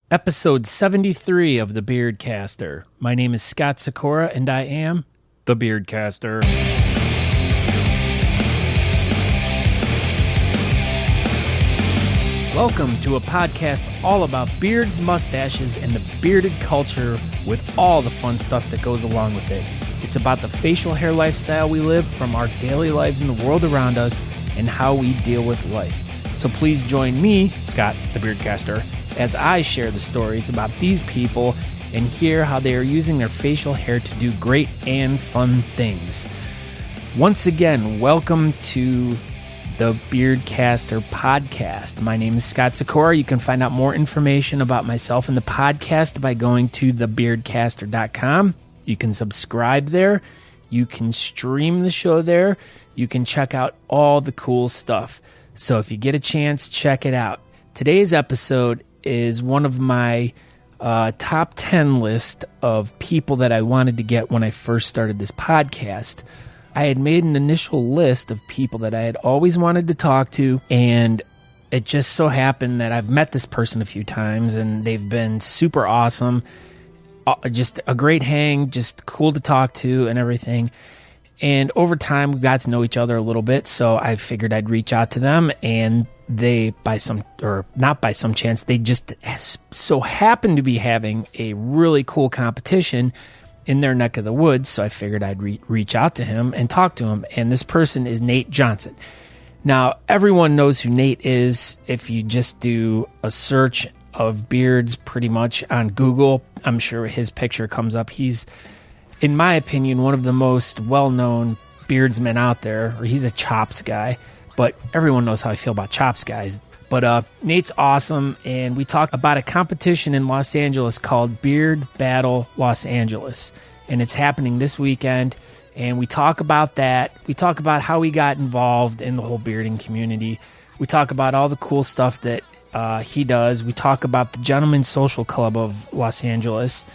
Episode 73 of the Beardcaster. My name is Scott Sikora, and I am the Beardcaster. Welcome to a podcast all about beards, mustaches, and the bearded culture with all the fun stuff that goes along with it. It's about the facial hair lifestyle we live from our daily lives in the world around us and how we deal with life. So please join me, Scott, the Beardcaster, as I share the stories about these people and hear how they are using their facial hair to do great and fun things. Once again, welcome to the Beardcaster podcast. My name is Scott Sikora. You can find out more information about myself and the podcast by going to thebeardcaster.com. You can subscribe there. You can stream the show there. You can check out all the cool stuff. So if you get a chance, check it out. Today's episode is one of my top 10 list of people that I wanted to get when I first started this podcast. I had made an initial list of people that I had always wanted to talk to, and it just so happened that I've met this person a few times, and they've been super awesome. Just a great hang, just cool to talk to and everything. And over time, we got to know each other a little bit, so I figured I'd reach out to them, and they, not by some chance, they just so happened to be having a really cool competition in their neck of the woods, so I figured I'd reach out to him and talk to him, and this person is Nate Johnson. Now, everyone knows who Nate is. If you just do a search of beards pretty much on Google, I'm sure his picture comes up. He's, in my opinion, one of the most well-known beardsmen out there, or he's a chops guy, but everyone knows how I feel about chops guys. But Nate's awesome, and we talk about a competition in Los Angeles called Beard Battle Los Angeles, and it's happening this weekend, and we talk about that. We talk about how we got involved in the whole bearding community. We talk about all the cool stuff that he does. We talk about the Gentlemen's Social Club of Los Angeles,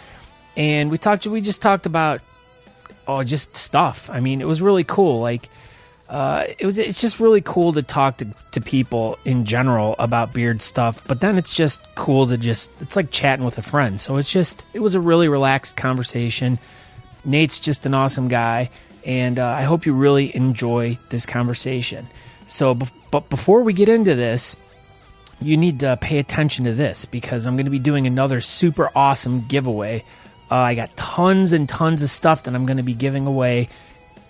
and we just talked about just stuff. I mean, it was really cool. Like, it's just really cool to talk to people in general about beard stuff, but then it's just cool to it's like chatting with a friend. So it was a really relaxed conversation. Nate's just an awesome guy, and I hope you really enjoy this conversation. So, but before we get into this, you need to pay attention to this, because I'm going to be doing another super awesome giveaway. I got tons and tons of stuff that I'm going to be giving away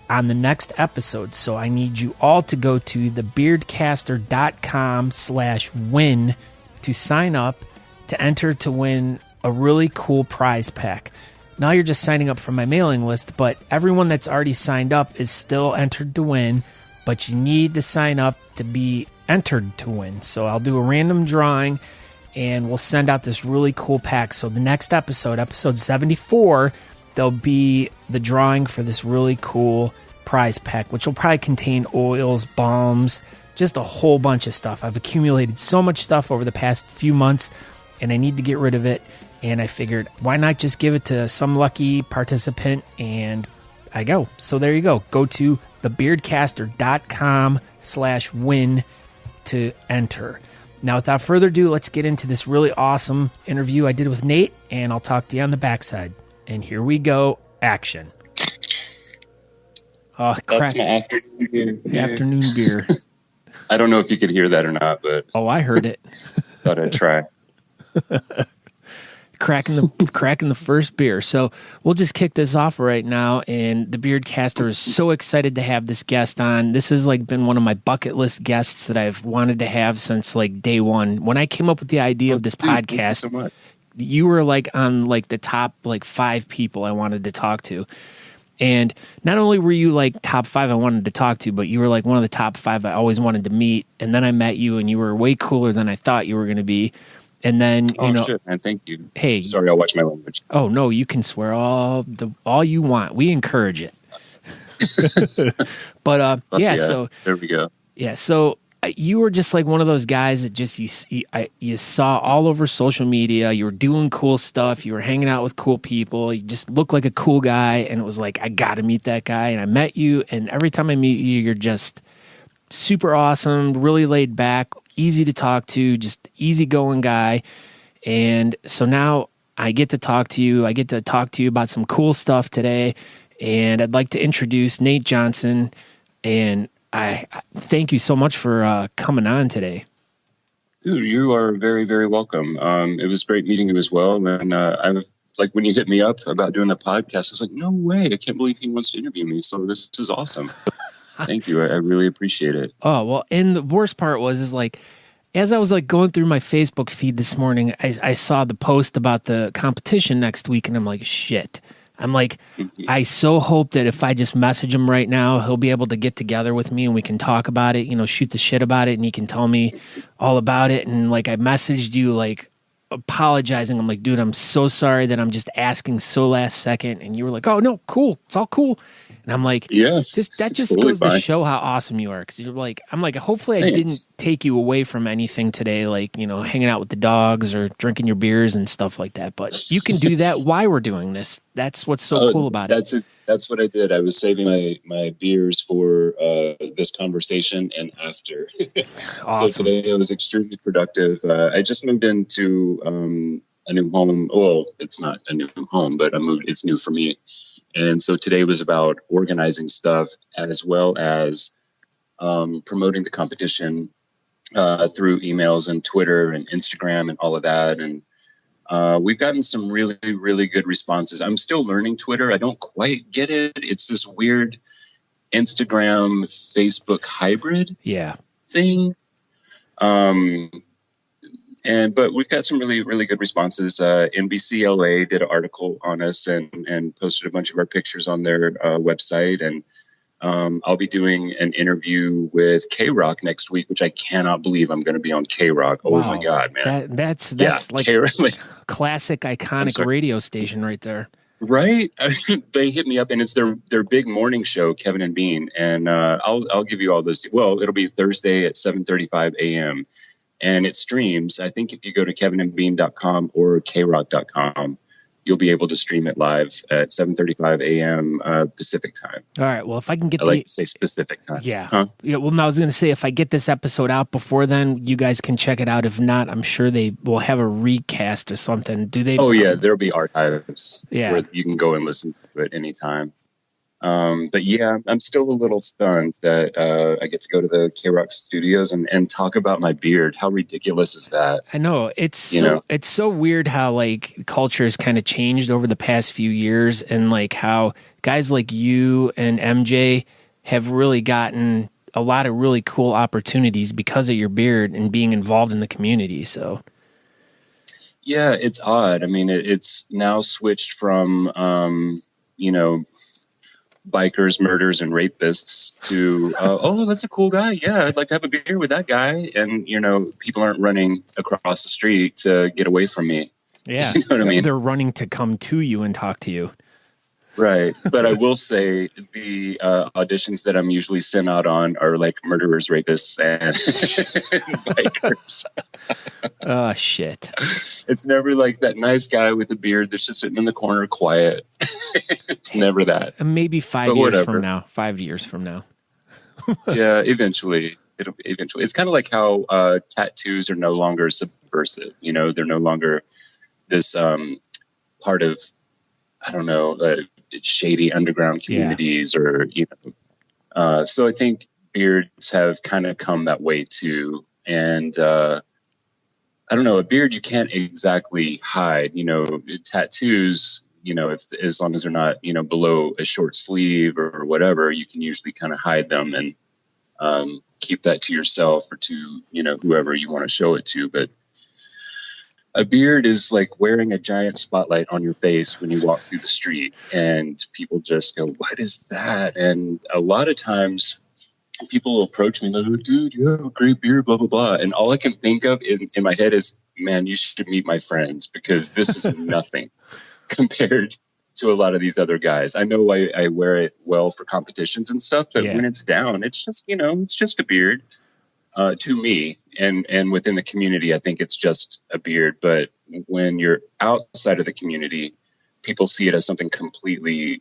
on the next episode. So I need you all to go to thebeardcaster.com/win to sign up to enter to win a really cool prize pack. Now you're just signing up for my mailing list, but everyone that's already signed up is still entered to win, but you need to sign up to be entered to win. So I'll do a random drawing, and we'll send out this really cool pack. So the next episode, episode 74, there'll be the drawing for this really cool prize pack, which will probably contain oils, balms, just a whole bunch of stuff. I've accumulated so much stuff over the past few months, and I need to get rid of it. And I figured, why not just give it to some lucky participant? And I go. So there you go. Go to thebeardcaster.com/win to enter. Now, without further ado, let's get into this really awesome interview I did with Nate, and I'll talk to you on the backside. And here we go. Action. Oh, that's my afternoon beer. Afternoon beer. I don't know if you could hear that or not, but I heard it. Thought I'd try. cracking the first beer. So we'll just kick this off right now. And the Beardcaster is so excited to have this guest on. This has been one of my bucket list guests that I've wanted to have since day one. When I came up with the idea of this podcast, thank you so much. You were on the top 5 people I wanted to talk to. And not only were you top 5 I wanted to talk to, but you were one of the top 5 I always wanted to meet. And then I met you, and you were way cooler than I thought you were going to be. And then, shit, man, thank you. Hey. Sorry, I'll watch my language. Oh, no, you can swear all you want. We encourage it. But, yeah, so. There we go. Yeah, so you were just one of those guys that just you saw all over social media. You were doing cool stuff. You were hanging out with cool people. You just looked like a cool guy, and it was I got to meet that guy. And I met you, and every time I meet you, you're just super awesome, really laid back, easy to talk to, just easygoing guy. And so now I get to talk to you. I get to talk to you about some cool stuff today. And I'd like to introduce Nate Johnson. And I thank you so much for coming on today. Dude, you are very, very welcome. It was great meeting you as well. And I like when you hit me up about doing the podcast, I was like, no way. I can't believe he wants to interview me. So this is awesome. Thank you. I really appreciate it. Oh, well, and the worst part is like, as I was like going through my Facebook feed this morning, I saw the post about the competition next week, and I'm like, shit. I'm like, I so hope that if I just message him right now, he'll be able to get together with me and we can talk about it, shoot the shit about it, and he can tell me all about it. And like, I messaged you like apologizing. I'm like, dude, I'm so sorry that I'm just asking so last second. And you were like, oh no, cool. It's all cool. And I'm like, yeah, that just totally goes fine. to show how awesome you are. Because you're like, I'm like, hopefully I Thanks. didn't take you away from anything today, like, hanging out with the dogs or drinking your beers and stuff like that. But you can do that while we're doing this. That's what's so cool about it. That's what I did. I was saving my beers for this conversation and after. Awesome. So today I was extremely productive. I just moved into a new home. Well, it's not a new home, but it's new for me. And so today was about organizing stuff as well as promoting the competition through emails and Twitter and Instagram and all of that. And we've gotten some really, really good responses. I'm still learning Twitter. I don't quite get it. It's this weird Instagram, Facebook hybrid thing. But we've got some really, really good responses. NBC LA did an article on us and posted a bunch of our pictures on their website. And I'll be doing an interview with K-Rock next week, which I cannot believe I'm going to be on K-Rock. Oh my God, man. That's like classic, iconic radio station right there. Right? They hit me up, and it's their big morning show, Kevin and Bean. And I'll give you all those. Well, it'll be Thursday at 7:35 a.m. And it streams. I think if you go to kevinandbean.com or krock.com, you'll be able to stream it live at 7:35 a.m. Pacific time. All right. Well, if I can get I like to say specific time. Yeah. Huh? Yeah. Well, no, I was going to say, if I get this episode out before then, you guys can check it out. If not, I'm sure they will have a recast or something. Do they? Oh, yeah. There'll be archives where you can go and listen to it anytime. But yeah, I'm still a little stunned that I get to go to the K-Rock studios and talk about my beard. How ridiculous is that? I know. It's so weird how like culture has kind of changed over the past few years, and like how guys like you and MJ have really gotten a lot of really cool opportunities because of your beard and being involved in the community. So yeah, it's odd. I mean, it's now switched from bikers, murderers, and rapists to, oh, that's a cool guy. Yeah, I'd like to have a beer with that guy. And, people aren't running across the street to get away from me. Yeah. You know what I mean? They're running to come to you and talk to you. Right. But I will say the auditions that I'm usually sent out on are like murderers, rapists, and bikers. Oh, shit. It's never like that nice guy with the beard that's just sitting in the corner quiet. It's never that. Maybe 5 years from now. 5 years from now. Yeah, eventually. Eventually. It's kind of like how tattoos are no longer subversive. They're no longer this part of, I don't know, shady underground communities or, so I think beards have kind of come that way too. And I don't know, a beard you can't exactly hide. Tattoos, as long as they're not, below a short sleeve or whatever, you can usually kind of hide them and keep that to yourself or to, whoever you want to show it to. But a beard is like wearing a giant spotlight on your face when you walk through the street, and people just go, what is that? And a lot of times people will approach me and they're like, dude, you have a great beard, blah, blah, blah. And all I can think of in my head is, man, you should meet my friends, because this is nothing compared to a lot of these other guys. I know I wear it well for competitions and stuff, but when it's down, it's just, it's just a beard. To me and within the community, I think it's just a beard. But when you're outside of the community, people see it as something completely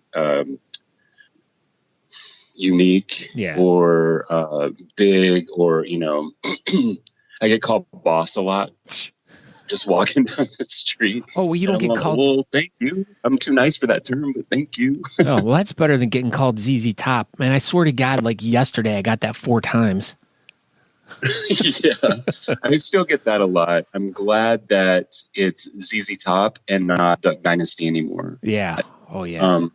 unique or big, or I get called boss a lot. just walking down the street. Oh, well, you don't get called. Well, thank you. I'm too nice for that term, but thank you. Oh, well, that's better than getting called ZZ Top. Man, I swear to God, like yesterday, I got that 4 times. Yeah, I still get that a lot. I'm glad that it's ZZ Top and not Duck Dynasty anymore. Yeah. Oh, yeah.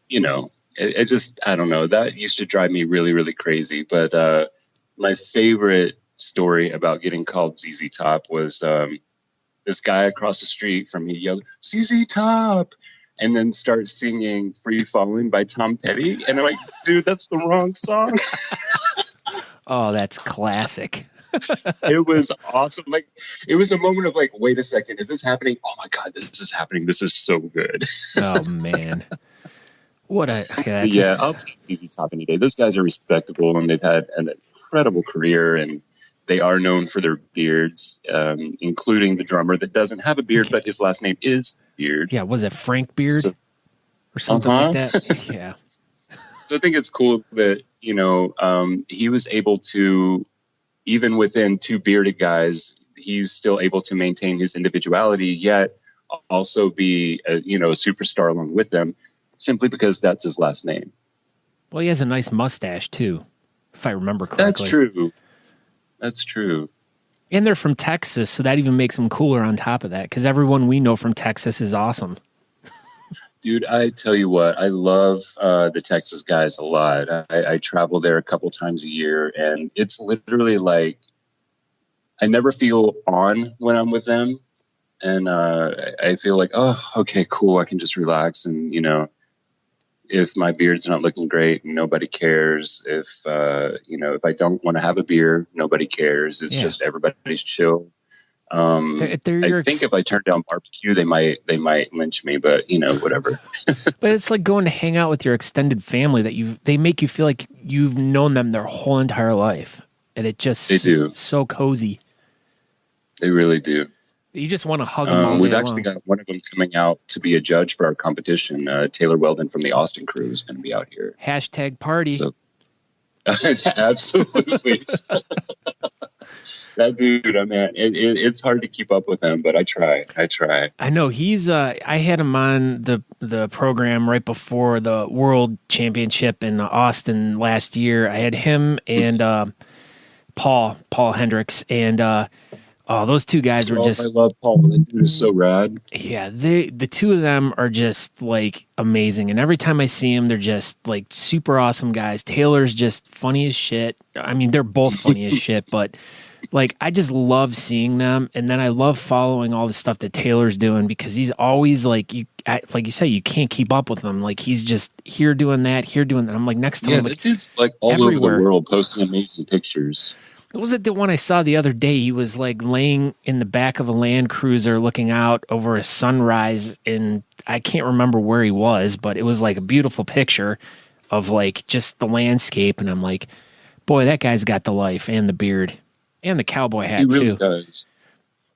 You know, it just, I don't know. That used to drive me really, really crazy. But my favorite story about getting called ZZ Top was this guy across the street from me yelled, ZZ Top, and then starts singing Free Fallin' by Tom Petty. And I'm like, dude, that's the wrong song. Oh, that's classic. It was awesome. Like, it was a moment of like, wait a second, is this happening? Oh my God, this is happening. This is so good. Oh, man. What a... Yeah, I'll take ZZ Top any day. Those guys are respectable, and they've had an incredible career, and they are known for their beards, including the drummer that doesn't have a beard, but his last name is Beard. Yeah, was it Frank Beard or something like that? Yeah. So I think it's cool that, you know, he was able to, even within 2 bearded guys, he's still able to maintain his individuality, yet also be a superstar along with them, simply because that's his last name. Well, he has a nice mustache too, if I remember correctly. That's true. And they're from Texas, so that even makes them cooler on top of that, because everyone we know from Texas is awesome. Dude, I tell you what, I love the Texas guys a lot. I travel there a couple times a year, and it's literally like I never feel on when I'm with them. And I feel like, oh, okay, cool. I can just relax. And, you know, if my beard's not looking great, nobody cares. If, if I don't want to have a beer, nobody cares. It's just everybody's chill. I think if I turn down barbecue, they might lynch me, but you know, whatever. But it's like going to hang out with your extended family they make you feel like you've known them their whole entire life. And it just, they do. So cozy. They really do. You just want to hug them all day We've actually got one of them coming out to be a judge for our competition. Taylor Weldon from the Austin crew is going to be out here. Hashtag party. So, absolutely. That dude, man, it's hard to keep up with him, but I try. I know he's. I had him on the program right before the World Championship in Austin last year. I had him and Paul Hendricks, and those 2 guys were just. I love Paul. That dude is so rad. Yeah, the 2 of them are just like amazing, and every time I see them, they're just like super awesome guys. Taylor's just funny as shit. I mean, they're both funny as shit, but. Like, I just love seeing them, and then I love following all the stuff that Taylor's doing, because he's always like you say, you can't keep up with him. Like, he's just here doing that. I'm like, next time, yeah, that dude's like all everywhere. Over the world posting amazing pictures. Was it the one I saw the other day? He was like laying in the back of a Land Cruiser, looking out over a sunrise, and I can't remember where he was, but it was like a beautiful picture of like just the landscape, and I'm like, boy, that guy's got the life and the beard. And the cowboy hat, too. He really does.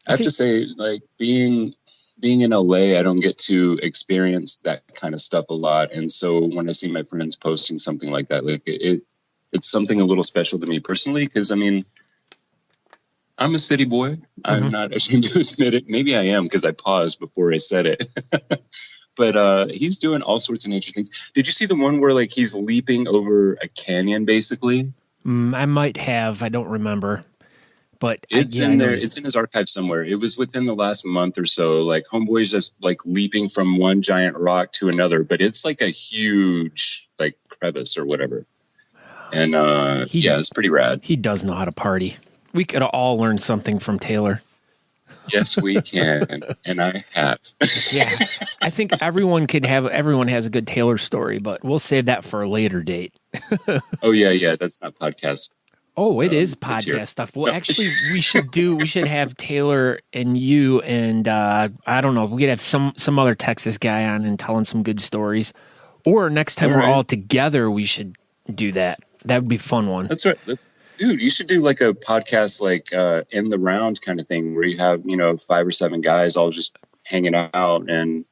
I have to say, like, being in LA, I don't get to experience that kind of stuff a lot. And so when I see my friends posting something like that, like it's something a little special to me personally, because, I mean, I'm a city boy. I'm not ashamed to admit it. Maybe I am, because I paused before I said it. But he's doing all sorts of nature things. Did you see the one where, like, he's leaping over a canyon, basically? I might have. I don't remember. But it's in there. It's in his archive somewhere. It was within the last month or so. Like, homeboy's just like leaping from one giant rock to another, but it's like a huge like crevice or whatever. And it's pretty rad. He does know how to party. We could all learn something from Taylor. Yes, we can, and I have. Yeah, I think everyone has a good Taylor story, but we'll save that for a later date. Oh yeah, that's not podcast. Oh, it is podcast stuff. Well, actually, we should have Taylor and you, and I don't know, we could have some other Texas guy on and telling some good stories. Or next time we're all together, we should do that. That would be a fun one. That's right. Dude, you should do like a podcast, like in the round kind of thing, where you have, 5 or 7 guys all just hanging out and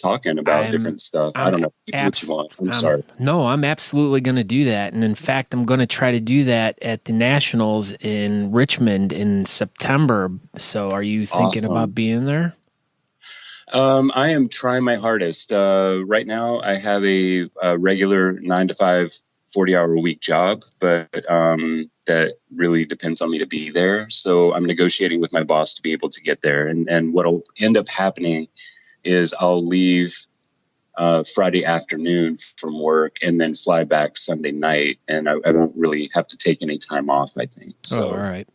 talking about different stuff. I don't know what you want. I'm sorry. No, I'm absolutely going to do that. And in fact, I'm going to try to do that at the Nationals in Richmond in September. So are you thinking about being there? I am trying my hardest. Right now, I have a regular 9 to 5, 40-hour-a-week job, but that really depends on me to be there. So I'm negotiating with my boss to be able to get there. And what'll end up happening is I'll leave Friday afternoon from work and then fly back Sunday night. And I won't really have to take any time off, I think. So, all right.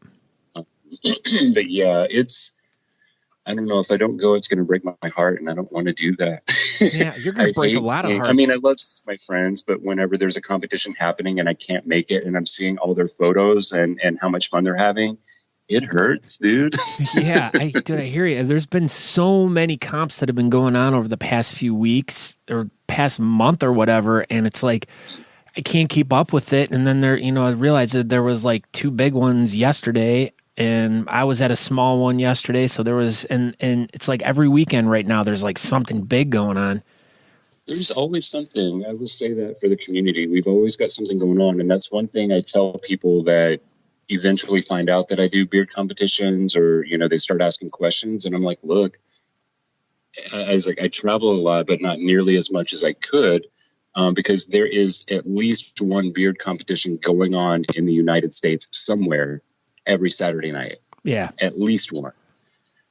But yeah, I don't know, if I don't go, it's going to break my heart, and I don't want to do that. Yeah, you're going to break a lot of hearts. I mean, I love my friends, but whenever there's a competition happening and I can't make it and I'm seeing all their photos and how much fun they're having, it hurts, dude. Yeah, I hear you. There's been so many comps that have been going on over the past few weeks or past month or whatever, and it's like I can't keep up with it. And then I realized that there was like 2 big ones yesterday, and I was at a small one yesterday. So there was, and it's like every weekend right now, there's like something big going on. There's always something. I will say that for the community, we've always got something going on. And that's one thing I tell people that eventually find out that I do beard competitions, or, they start asking questions. And I'm like, look, I travel a lot, but not nearly as much as I could, because there is at least one beard competition going on in the United States somewhere every Saturday night. Yeah. At least one.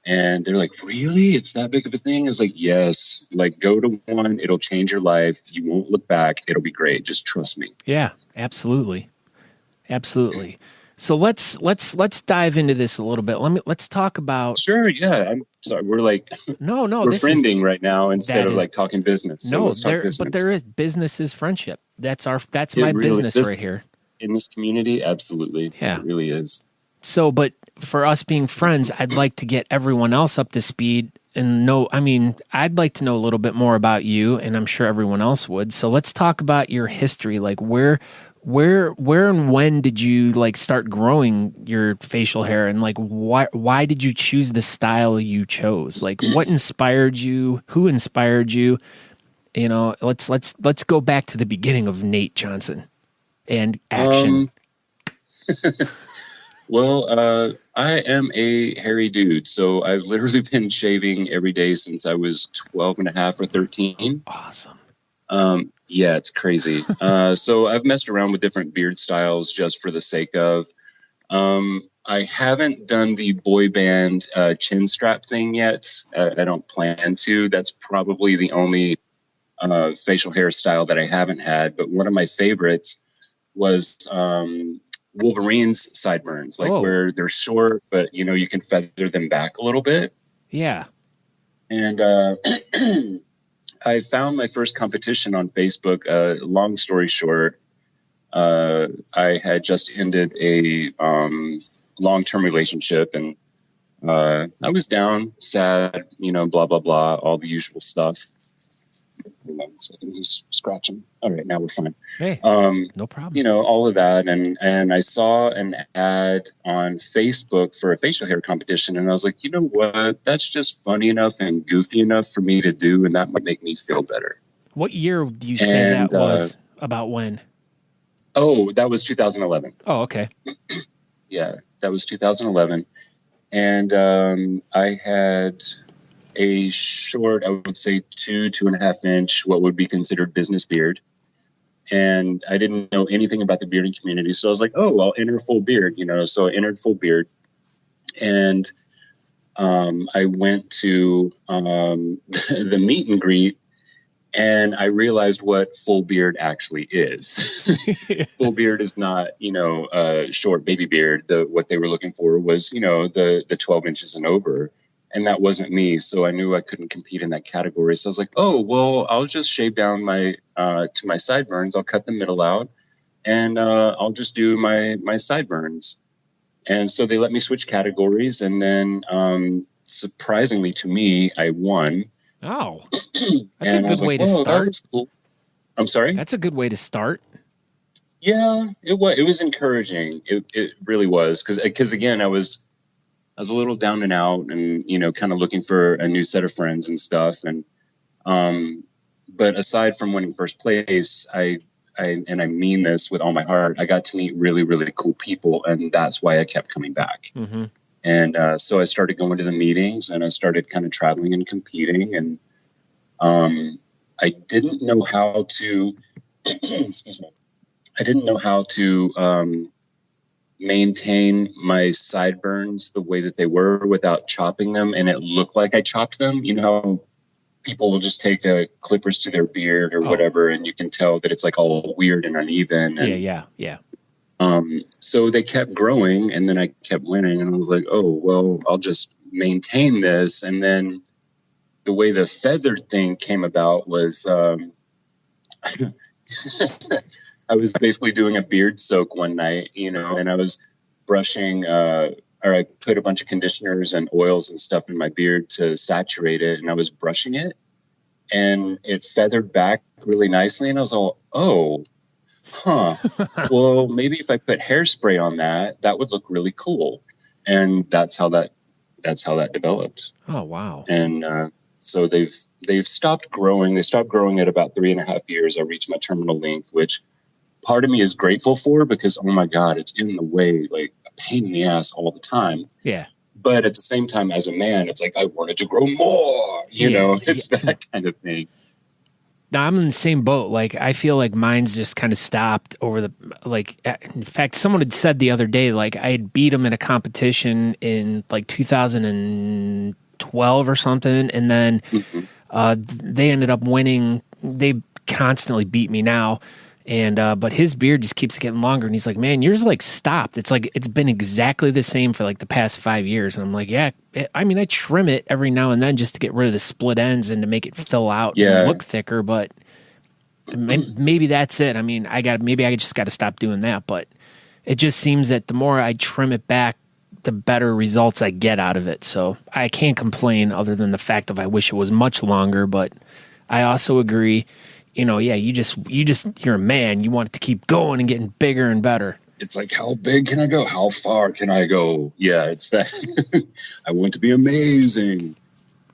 And they're like, really? It's that big of a thing? It's like, yes, like go to one. It'll change your life. You won't look back. It'll be great. Just trust me. Yeah, absolutely. Absolutely. So let's dive into this a little bit. Let's talk about. Sure. Yeah. I'm sorry. We're like, no, we're friending right now instead of like talking business. So but there is business is friendship. That's my business right here. In this community. Absolutely. Yeah. It really is. So, but for us being friends, I'd like to get everyone else up to speed and I'd like to know a little bit more about you, and I'm sure everyone else would. So let's talk about your history. Like where and when did you like start growing your facial hair, and like why did you choose the style you chose? Like what inspired you? Who inspired you? Let's go back to the beginning of Nate Johnson and action. Well, I am a hairy dude, so I've literally been shaving every day since I was 12 and a half or 13. Awesome. Yeah, it's crazy. So I've messed around with different beard styles just for the sake of. I haven't done the boy band chin strap thing yet. I don't plan to. That's probably the only facial hairstyle that I haven't had. But one of my favorites was Wolverine's sideburns, like where they're short, but you can feather them back a little bit. Yeah. And I found my first competition on Facebook. Long story short, I had just ended a long-term relationship, and I was down, sad, blah blah blah, all the usual stuff. So he's scratching. All right, now we're fine. Hey, no problem. All of that, and I saw an ad on Facebook for a facial hair competition, and I was like, you know what? That's just funny enough and goofy enough for me to do, and that might make me feel better. What year do you say that was? About when? Oh, that was 2011. Oh, okay. Yeah, that was 2011, and I had a short, I would say 2.5 inch, what would be considered business beard. And I didn't know anything about the bearding community. So I was like, oh, I'll enter full beard, so I entered full beard. And I went to the meet and greet, and I realized what full beard actually is. Full beard is not, short baby beard. What they were looking for was, the 12 inches and over. And that wasn't me, so I knew I couldn't compete in that category. So I was like, oh, well, I'll just shave down my to my sideburns. I'll cut the middle out, and I'll just do my sideburns. And so they let me switch categories, and then surprisingly to me, I won. Oh, that's a good way to start. That was cool. I'm sorry? That's a good way to start. Yeah, it was encouraging. It really was, because again, I was a little down and out, and kind of looking for a new set of friends and stuff. And But aside from winning first place, I mean this with all my heart, I got to meet really, really cool people, and that's why I kept coming back. Mm-hmm. And so I started going to the meetings, and I started kind of traveling and competing, and I didn't know how to, excuse me, I didn't know how to maintain my sideburns the way that they were without chopping them, and it looked like I chopped them. You know how people will just take clippers to their beard or whatever, and you can tell that it's like all weird and uneven. And, yeah. So they kept growing, and then I kept winning, and I was like, oh, well, I'll just maintain this. And then the way the feathered thing came about was I was basically doing a beard soak one night, you know, and I was brushing or I put a bunch of conditioners and oils and stuff in my beard to saturate it, and I was brushing it, and it feathered back really nicely, and I was all, oh, huh, well, maybe if I put hairspray on that, that would look really cool. And that's how that developed. Oh, wow. And so they've stopped growing. They stopped growing at about 3.5 years. I reached my terminal length, which part of me is grateful for, because, oh my God, it's in the way, like a pain in the ass all the time. Yeah. But at the same time, as a man, it's like, I wanted to grow more, you know, it's that kind of thing. Now, I'm in the same boat. Like, I feel like mine's just kind of stopped over the, like, in fact, someone had said the other day, like, I had beat them in a competition in like 2012 or something. And then they ended up winning. They constantly beat me now. And, but his beard just keeps getting longer. And he's like, man, yours like stopped. It's like, it's been exactly the same for like the past 5 years. And I'm like, yeah, I mean, I trim it every now and then just to get rid of the split ends and to make it fill out and look thicker. But maybe that's it. I mean, maybe I just got to stop doing that. But it just seems that the more I trim it back, the better results I get out of it. So I can't complain, other than the fact of I wish it was much longer. But I also agree, you know, yeah, you're a man. You want it to keep going and getting bigger and better. It's like, how big can I go? How far can I go? Yeah, it's that. I want to be amazing.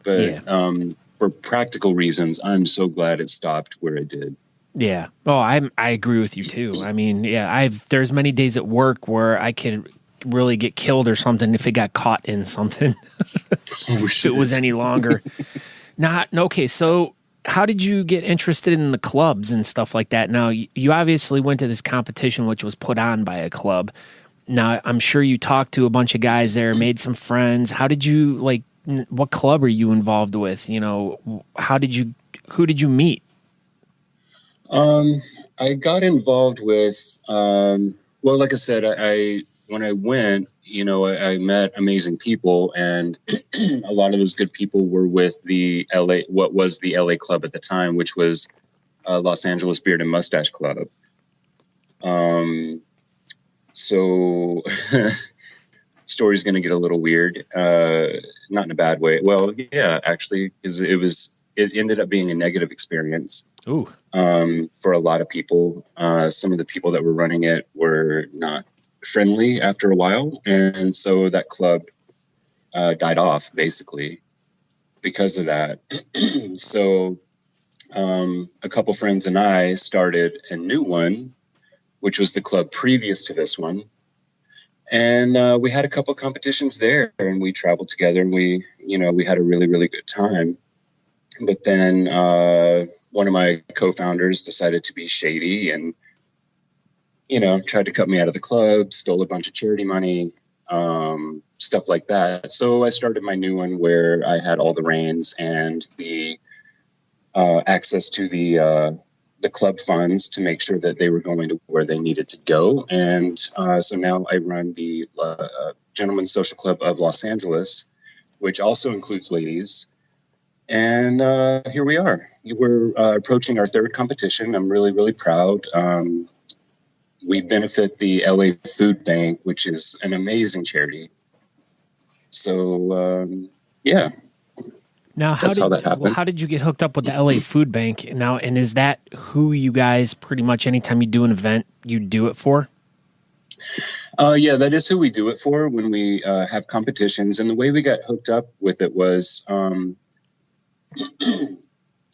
But for practical reasons, I'm so glad it stopped where it did. Yeah. Oh, I agree with you too. I mean, yeah, there's many days at work where I could really get killed or something if it got caught in something. If it was any longer. Okay, so how did you get interested in the clubs and stuff like that? Now, you obviously went to this competition, which was put on by a club. Now, I'm sure you talked to a bunch of guys there, made some friends. How did you, like, what club are you involved with? You know, who did you meet? I got involved with, well, like I said, when I went, you know, I met amazing people, and a lot of those good people were with what was the LA club at the time, which was Los Angeles Beard and Mustache Club. So story's going to get a little weird, not in a bad way. Well, yeah, actually, because it ended up being a negative experience. Ooh. For a lot of people. Some of the people that were running it were not friendly after a while, and so that club died off basically because of that. So a couple friends and I started a new one, which was the club previous to this one, and we had a couple competitions there, and we traveled together, and we had a really, really good time. But then one of my co-founders decided to be shady and, you know, tried to cut me out of the club, stole a bunch of charity money, stuff like that. So I started my new one where I had all the reins and the access to the club funds to make sure that they were going to where they needed to go. And so now I run the Gentlemen's Social Club of Los Angeles, which also includes ladies. And here we are. We're approaching our third competition. I'm really, really proud. We benefit the LA Food Bank, which is an amazing charity. So, yeah. Now, how that happened. Well, how did you get hooked up with the LA Food Bank now? And is that who you guys pretty much anytime you do an event, you do it for? Yeah, that is who we do it for when we have competitions. And the way we got hooked up with it was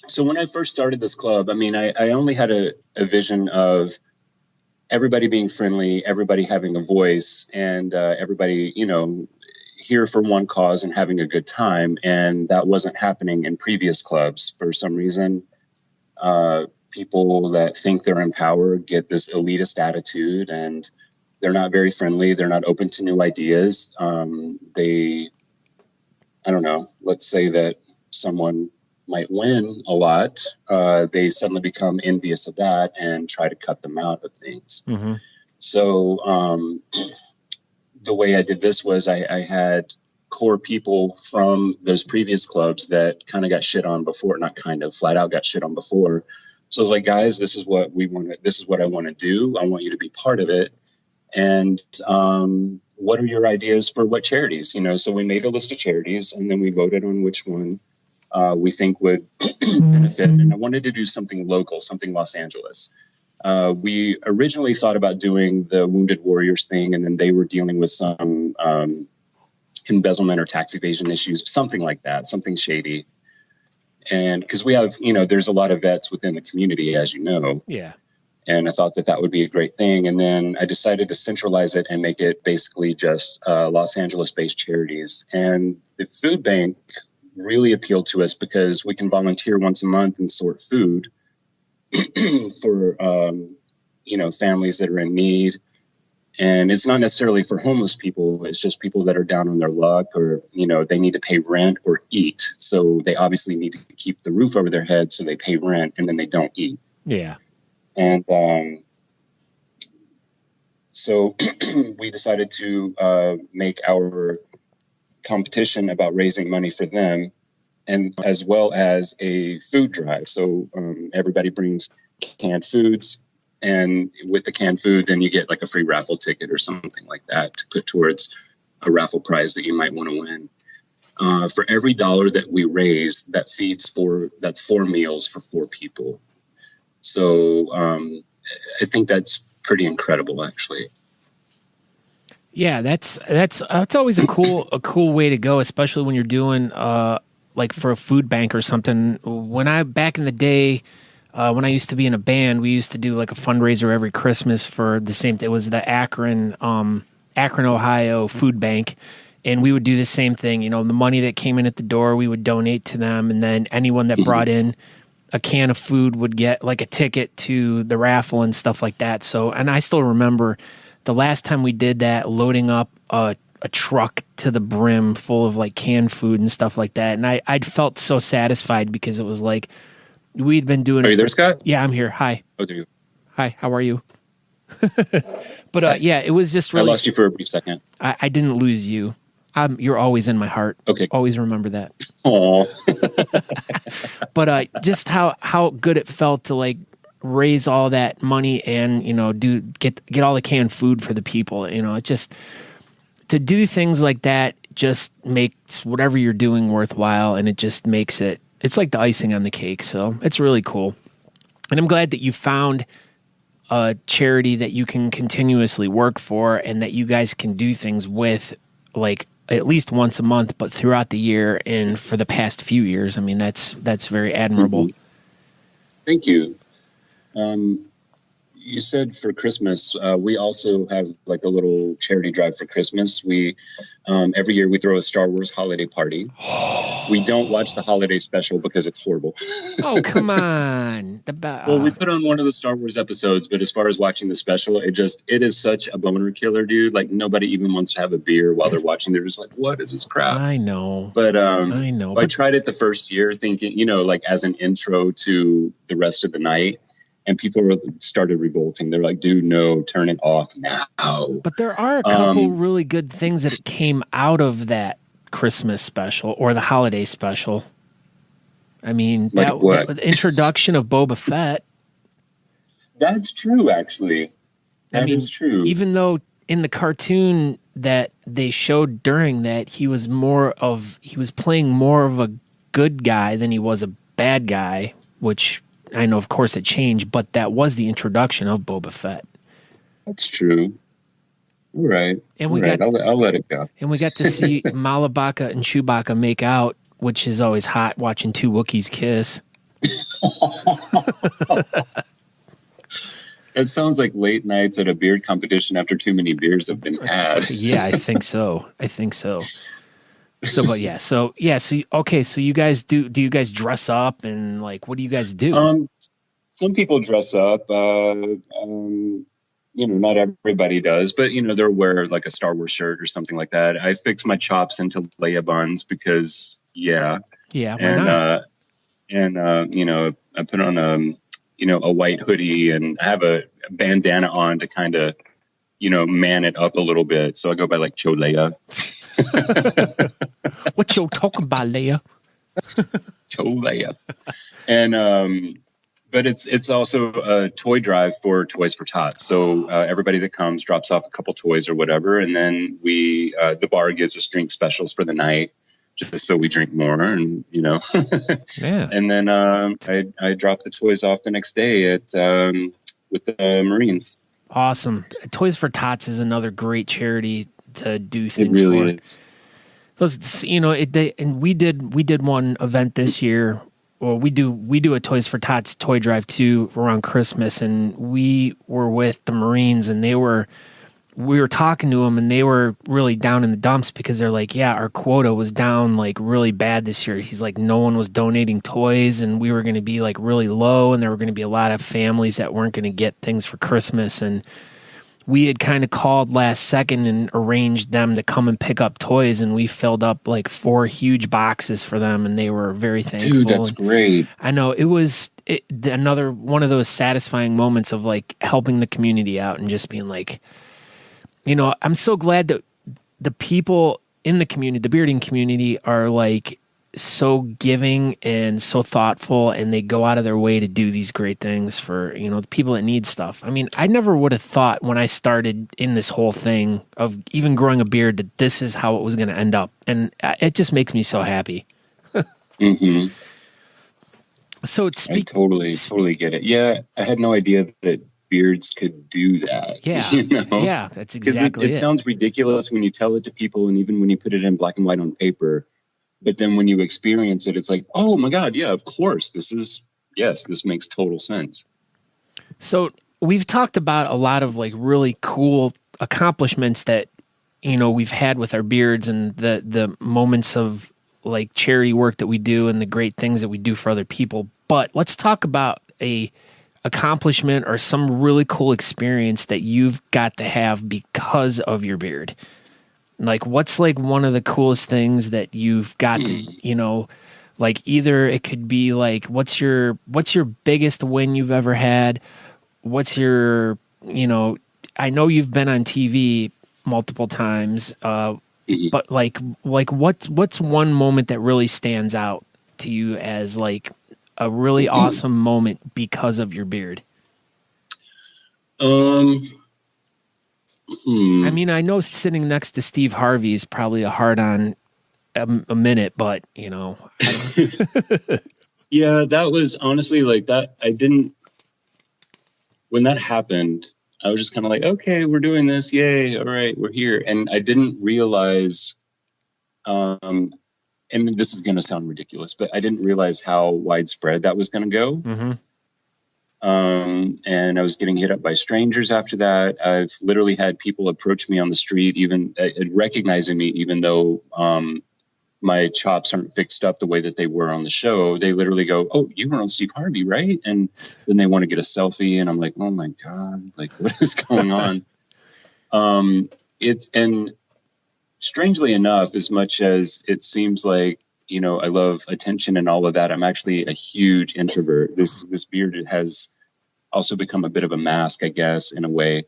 So when I first started this club, I mean, I only had a vision of everybody being friendly, everybody having a voice, and everybody, you know, here for one cause and having a good time. And that wasn't happening in previous clubs for some reason. People that think they're in power get this elitist attitude, and they're not very friendly. They're not open to new ideas. I don't know, let's say that someone might win a lot. They suddenly become envious of that and try to cut them out of things. Mm-hmm. So the way I did this was I had core people from those previous clubs that kind of got shit on before, not kind of, flat out got shit on before. So I was like, guys, this is what we want to, this is what I want to do. I want you to be part of it. And what are your ideas for what charities? You know, so we made a list of charities, and then we voted on which one we think would benefit. And I wanted to do something local, something Los Angeles. We originally thought about doing the Wounded Warriors thing, and then they were dealing with some embezzlement or tax evasion issues, something like that, something shady. And because we have, you know, there's a lot of vets within the community, as you know. Yeah. And I thought that that would be a great thing. And then I decided to centralize it and make it basically just Los Angeles-based charities. And the food bank really appealed to us because we can volunteer once a month and sort food for, you know, families that are in need. And it's not necessarily for homeless people. It's just people that are down on their luck, or, you know, they need to pay rent or eat. So they obviously need to keep the roof over their head. So they pay rent and then they don't eat. Yeah. And so we decided to make our competition about raising money for them, and as well as a food drive. So everybody brings canned foods, and with the canned food, then you get like a free raffle ticket or something like that to put towards a raffle prize that you might want to win. For every dollar that we raise, that feeds that's 4 meals for 4 people. So I think that's pretty incredible, actually. Yeah, that's always a cool way to go, especially when you're doing like for a food bank or something. Back in the day, when I used to be in a band, we used to do like a fundraiser every Christmas for the same. It was the Akron, Ohio food bank. And we would do the same thing. You know, the money that came in at the door, we would donate to them. And then anyone that brought in a can of food would get like a ticket to the raffle and stuff like that. So, and I still remember the last time we did that, loading up a truck to the brim full of like canned food and stuff like that. And I'd felt so satisfied because it was like we'd been doing. Are you there, Scott? Yeah, I'm here. Hi. Oh, there you. Hi. How are you? But yeah, it was just really. I lost you for a brief second. I didn't lose you. You're always in my heart. Okay. Always remember that. Aww. But just how good it felt to like raise all that money and, you know, get all the canned food for the people. You know, it just to do things like that just makes whatever you're doing worthwhile, and it just makes it's like the icing on the cake. So it's really cool. And I'm glad that you found a charity that you can continuously work for and that you guys can do things with, like at least once a month, but throughout the year and for the past few years. I mean, that's very admirable. Mm-hmm. Thank you. You said for Christmas, we also have like a little charity drive for Christmas. We every year we throw a Star Wars holiday party. We don't watch the holiday special because it's horrible. Oh, come on. Well, we put on one of the Star Wars episodes, but as far as watching the special, it is such a boner killer, dude. Like nobody even wants to have a beer while they're watching. They're just like, what is this crap? I know. But I know. I tried it the first year thinking, you know, like as an intro to the rest of the night. And people started revolting. They're like, dude, no, turn it off now. But there are a couple really good things that came out of that Christmas special or the holiday special. I mean, like the introduction of Boba Fett. That's true, actually. That is true. Even though in the cartoon that they showed during that, he was playing more of a good guy than he was a bad guy, which I know, of course, it changed, but that was the introduction of Boba Fett. That's true. All right. And I'll let it go. And we got to see Malabaka and Chewbacca make out, which is always hot, watching two Wookiees kiss. It sounds like late nights at a beard competition after too many beers have been had. Yeah, I think so. So, but yeah, so okay, so you guys do you guys dress up and like what do you guys do? Some people dress up. Not everybody does, but they'll wear like a Star Wars shirt or something like that. I fix my chops into Leia buns because Yeah, why and not? I put on a white hoodie and I have a bandana on to kind of man it up a little bit. So I go by like Cho Leia. What you talking about, Leia? Cho Leia. And but it's also a toy drive for Toys for Tots. So everybody that comes drops off a couple toys or whatever, and then we the bar gives us drink specials for the night, just so we drink more, and Yeah. And then I drop the toys off the next day at with the Marines. Awesome. Toys for Tots is another great charity to do It things really for. is. Those, and we did one event this year. Well, we do a Toys for Tots toy drive too around Christmas, and we were with the Marines, and we were talking to them, and they were really down in the dumps because they're like, yeah, our quota was down like really bad this year. He's like, no one was donating toys, and we were going to be like really low, and there were going to be a lot of families that weren't going to get things for Christmas, and we had kind of called last second and arranged them to come and pick up toys, and we filled up like 4 huge boxes for them, and they were very thankful. Dude, that's great. I know it was another one of those satisfying moments of like helping the community out and just being like, I'm so glad that the people in the community, the bearding community, are like so giving and so thoughtful, and they go out of their way to do these great things for the people that need stuff. I mean, I never would have thought when I started in this whole thing of even growing a beard that this is how it was going to end up, and it just makes me so happy. Mm-hmm. So I totally get it. Yeah, I had no idea that beards could do that. Yeah, yeah, that's exactly it sounds ridiculous when you tell it to people, and even when you put it in black and white on paper. But then when you experience it, it's like, oh my God, yeah, of course. This makes total sense. So we've talked about a lot of like really cool accomplishments that, we've had with our beards, and the moments of like charity work that we do and the great things that we do for other people. But let's talk about a accomplishment or some really cool experience that you've got to have because of your beard. Like, what's like one of the coolest things that you've got to, like either it could be like, what's your biggest win you've ever had? What's your, I know you've been on TV multiple times, but like what's one moment that really stands out to you as like a really awesome moment because of your beard? I mean, I know sitting next to Steve Harvey is probably a hard on a minute, but I don't... Yeah, that was honestly like that. When that happened, I was just kind of like, okay, we're doing this. Yay. All right, we're here. And I didn't realize, and this is going to sound ridiculous, but I didn't realize how widespread that was going to go. Mm-hmm. And I was getting hit up by strangers after that. I've literally had people approach me on the street, even recognizing me, even though my chops aren't fixed up the way that they were on the show. They literally go, "Oh, you were on Steve Harvey, right?" And then they want to get a selfie, and I'm like, "Oh my God, like what is going on?" And strangely enough, as much as it seems like I love attention and all of that, I'm actually a huge introvert. This beard has also become a bit of a mask, I guess, in a way,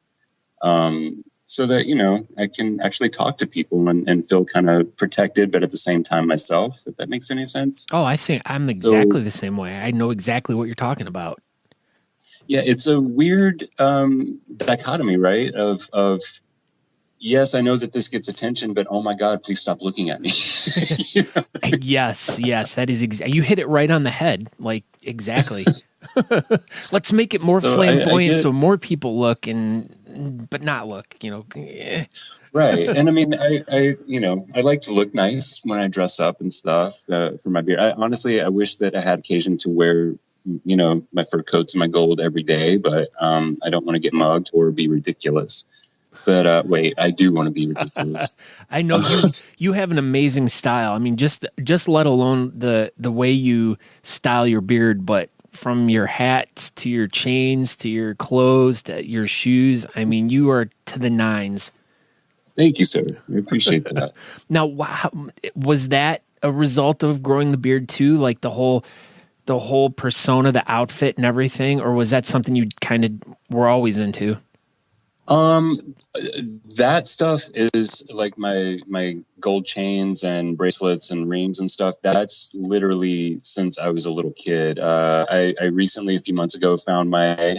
so that, I can actually talk to people and feel kind of protected, but at the same time myself, if that makes any sense. Oh, I think I'm exactly the same way. I know exactly what you're talking about. Yeah, it's a weird dichotomy, right? Of yes, I know that this gets attention, but oh my God, please stop looking at me. Yes, that is you hit it right on the head. Like, exactly. Let's make it more flamboyant so more people look but not look, Right. And I mean, I like to look nice when I dress up and stuff for my beard. I wish that I had occasion to wear my fur coats and my gold every day, but I don't want to get mugged or be ridiculous. But wait, I do want to be ridiculous. I know you have an amazing style. I mean, just let alone the way you style your beard, but from your hats to your chains to your clothes to your shoes, I mean, you are to the nines. Thank you, sir. I appreciate that. Now, was that a result of growing the beard too? Like the whole persona, the outfit and everything? Or was that something you kind of were always into? That stuff is like my gold chains and bracelets and rings and stuff. That's literally since I was a little kid. I recently, a few months ago, found my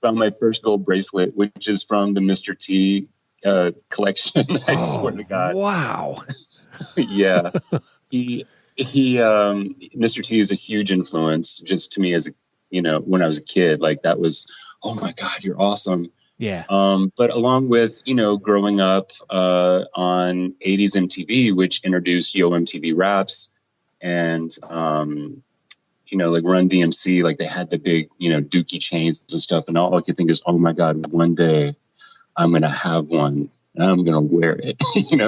found my first gold bracelet, which is from the Mr. T collection. I swear to God. Wow. Yeah. Mr. T is a huge influence just to me as when I was a kid. Like that was, oh my God, you're awesome. Yeah. But along with, growing up on 80s MTV, which introduced Yo MTV Raps and, like Run DMC, like they had the big, Dookie chains and stuff. And all I could think is, oh my God, one day I'm going to have one and I'm going to wear it,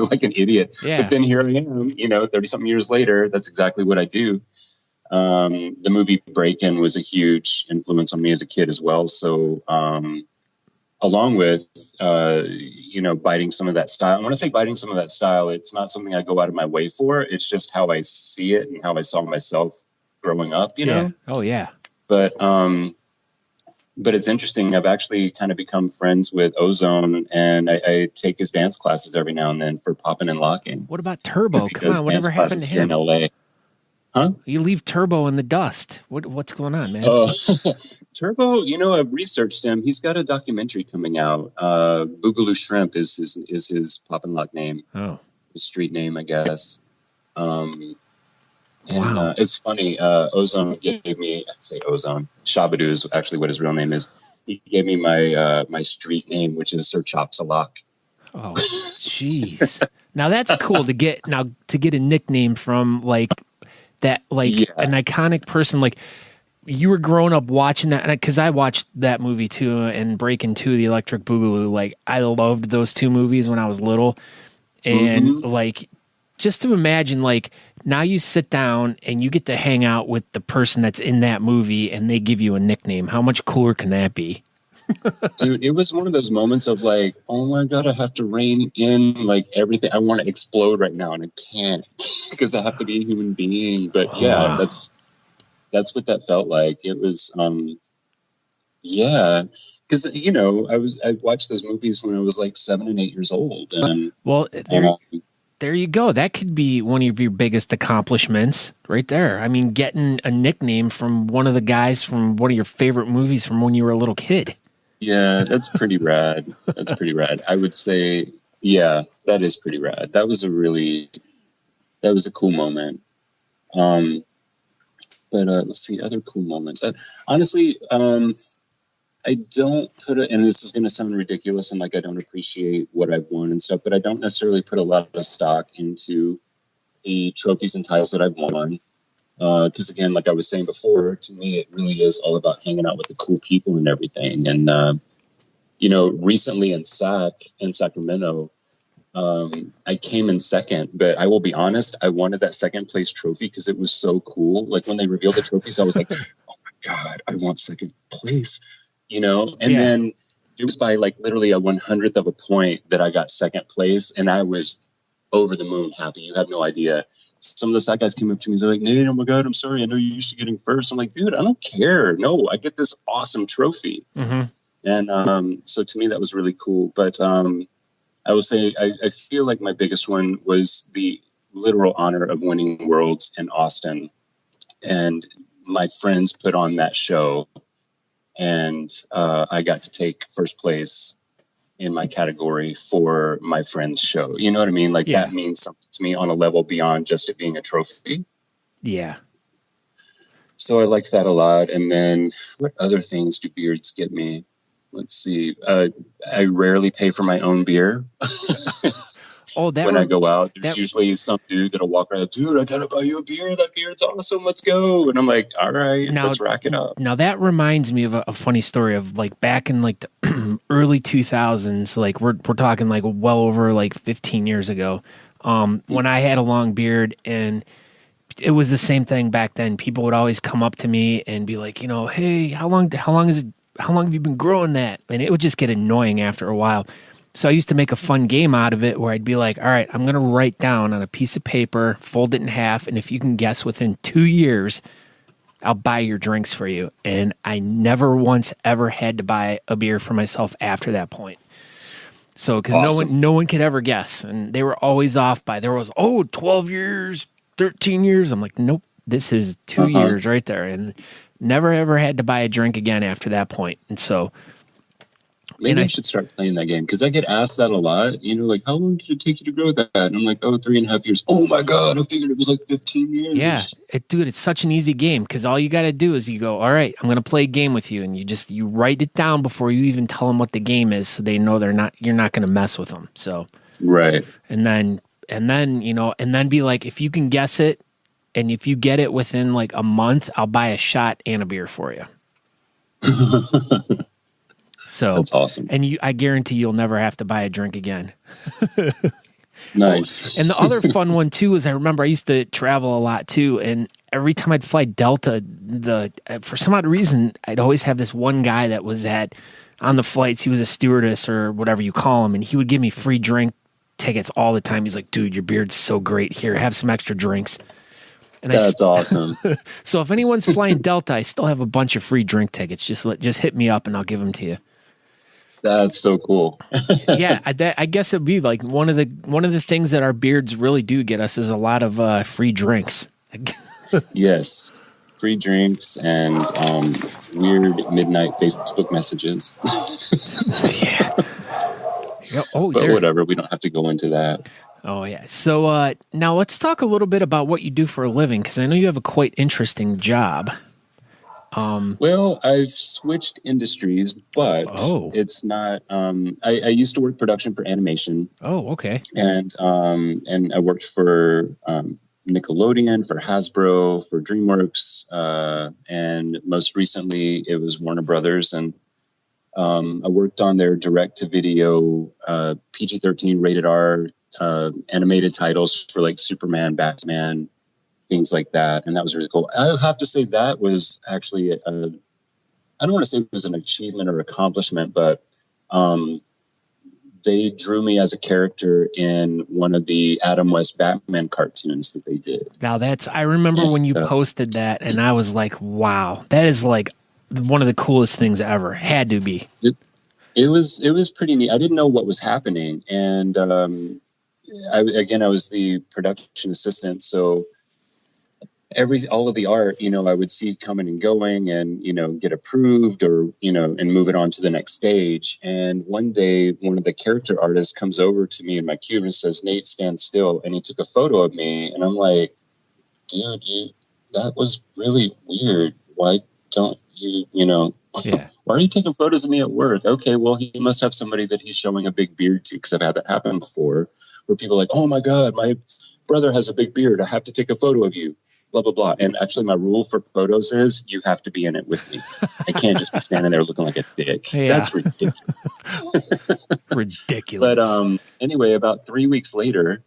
like an idiot. Yeah. But then here I am, 30 something years later, that's exactly what I do. The movie Break-In was a huge influence on me as a kid as well. So, along with, biting some of that style. And when I say biting some of that style, it's not something I go out of my way for. It's just how I see it and how I saw myself growing up, Yeah. Oh, yeah. But it's interesting. I've actually kind of become friends with Ozone, and I take his dance classes every now and then for popping and locking. What about Turbo? Come on, whatever happened to him? In LA. Huh? You leave Turbo in the dust. What's going on, man? Turbo, I've researched him. He's got a documentary coming out. Boogaloo Shrimp is his pop and lock name. Oh, his street name, I guess. Wow. It's funny. Ozone gave me, Shabadoo is actually what his real name is. He gave me my street name, which is Sir Chops-a-Lock. Oh, jeez. Now that's cool to get a nickname from like that, an iconic person. Like you were growing up watching that, because I watched that movie too, and Breakin' 2, The Electric Boogaloo. Like I loved those two movies when I was little, and like just to imagine, like now you sit down and you get to hang out with the person that's in that movie, and they give you a nickname. How much cooler can that be? Dude, it was one of those moments of like, oh my God, I have to rein in like everything. I want to explode right now and I can't because I have to be a human being. But yeah, that's what that felt like. It was, because I watched those movies when I was like 7 and 8 years old. And there you go. That could be one of your biggest accomplishments right there. I mean, getting a nickname from one of the guys from one of your favorite movies from when you were a little kid. Yeah, that's pretty rad. I would say, yeah, that is pretty rad. That was a cool moment. But let's see, other cool moments. Honestly, I don't put it, and this is going to sound ridiculous and like I don't appreciate what I've won and stuff, but I don't necessarily put a lot of stock into the trophies and titles that I've won. Because again, like I was saying before, to me, it really is all about hanging out with the cool people and everything. And, recently in Sacramento, I came in second, but I will be honest, I wanted that second place trophy because it was so cool. Like when they revealed the trophies, I was like, oh my God, I want second place, and then it was by like literally a 100th of a point that I got second place. And I was over the moon happy. You have no idea. Some of the side guys came up to me. They're like, Nate, oh my God, I'm sorry. I know you're used to getting first. I'm like, dude, I don't care. No, I get this awesome trophy. Mm-hmm. And so to me, that was really cool. But I will say I feel like my biggest one was the literal honor of winning Worlds in Austin. And my friends put on that show. And I got to take first place in my category for my friend's show. You know what I mean? Like that means something to me on a level beyond just it being a trophy. Yeah. So I liked that a lot. And then what other things do beards get me? Let's see. I rarely pay for my own beer. when I go out. There's usually some dude that'll walk around, dude, I gotta buy you a beer. That beard's awesome. Let's go. And I'm like, all right, let's rack it up. Now that reminds me of a funny story of like back in like the early 2000s. Like we're talking like well over like 15 years ago. When I had a long beard, and it was the same thing back then. People would always come up to me and be like, hey, how long have you been growing that? And it would just get annoying after a while. So I used to make a fun game out of it where I'd be like, all right, I'm going to write down on a piece of paper, fold it in half, and if you can guess within 2 years, I'll buy your drinks for you. And I never once ever had to buy a beer for myself after that point. So, because no one could ever guess. And they were always off by, there was, 12 years, 13 years. I'm like, nope, this is 2 years right there. And never ever had to buy a drink again after that point. And so... Maybe I should start playing that game, because I get asked that a lot. Like, how long did it take you to grow that? And I'm like, 3.5 years. Oh my God, I figured it was like 15 years. Yeah, dude, it's such an easy game, because all you got to do is you go, all right, I'm going to play a game with you, and you write it down before you even tell them what the game is, so they know you're not going to mess with them. So right, and then be like, if you can guess it, and if you get it within like a month, I'll buy a shot and a beer for you. So that's awesome. And I guarantee you'll never have to buy a drink again. Nice. And the other fun one too is I remember I used to travel a lot too, and every time I'd fly Delta, for some odd reason I'd always have this one guy that was on the flights. He was a stewardess or whatever you call him, and he would give me free drink tickets all the time. He's like, dude, your beard's so great. Here, have some extra drinks. And that's awesome. So if anyone's flying Delta, I still have a bunch of free drink tickets. Just hit me up and I'll give them to you. That's so cool. Yeah, I guess it'd be like one of the things that our beards really do get us is a lot of free drinks. Yes, free drinks and weird midnight Facebook messages. Yeah. But whatever, we don't have to go into that. Oh yeah. So now let's talk a little bit about what you do for a living, because I know you have a quite interesting job. Well, I've switched industries, but it's not. I used to work production for animation. Oh, okay. And I worked for Nickelodeon, for Hasbro, for DreamWorks, and most recently it was Warner Brothers. And I worked on their direct-to-video PG-13 rated R animated titles for like Superman, Batman, things like that. And that was really cool. I have to say that was actually, I don't want to say it was an achievement or accomplishment, but they drew me as a character in one of the Adam West Batman cartoons that they did. Now I remember when you posted that, and I was like, wow, that is like one of the coolest things ever. Had to be. It was pretty neat. I didn't know what was happening. And I was the production assistant. So all of the art, I would see coming and going and, get approved or, and move it on to the next stage. And one day, one of the character artists comes over to me in my cube and says, "Nate, stand still." And he took a photo of me. And I'm like, dude, that was really weird. Why don't you, yeah. Why are you taking photos of me at work? Okay, well, he must have somebody that he's showing a big beard to, because I've had that happen before, where people are like, "Oh my God, my brother has a big beard. I have to take a photo of you." Blah, blah, blah. And actually, my rule for photos is you have to be in it with me. I can't just be standing there looking like a dick. Yeah. That's ridiculous. Ridiculous. But anyway, about 3 weeks later,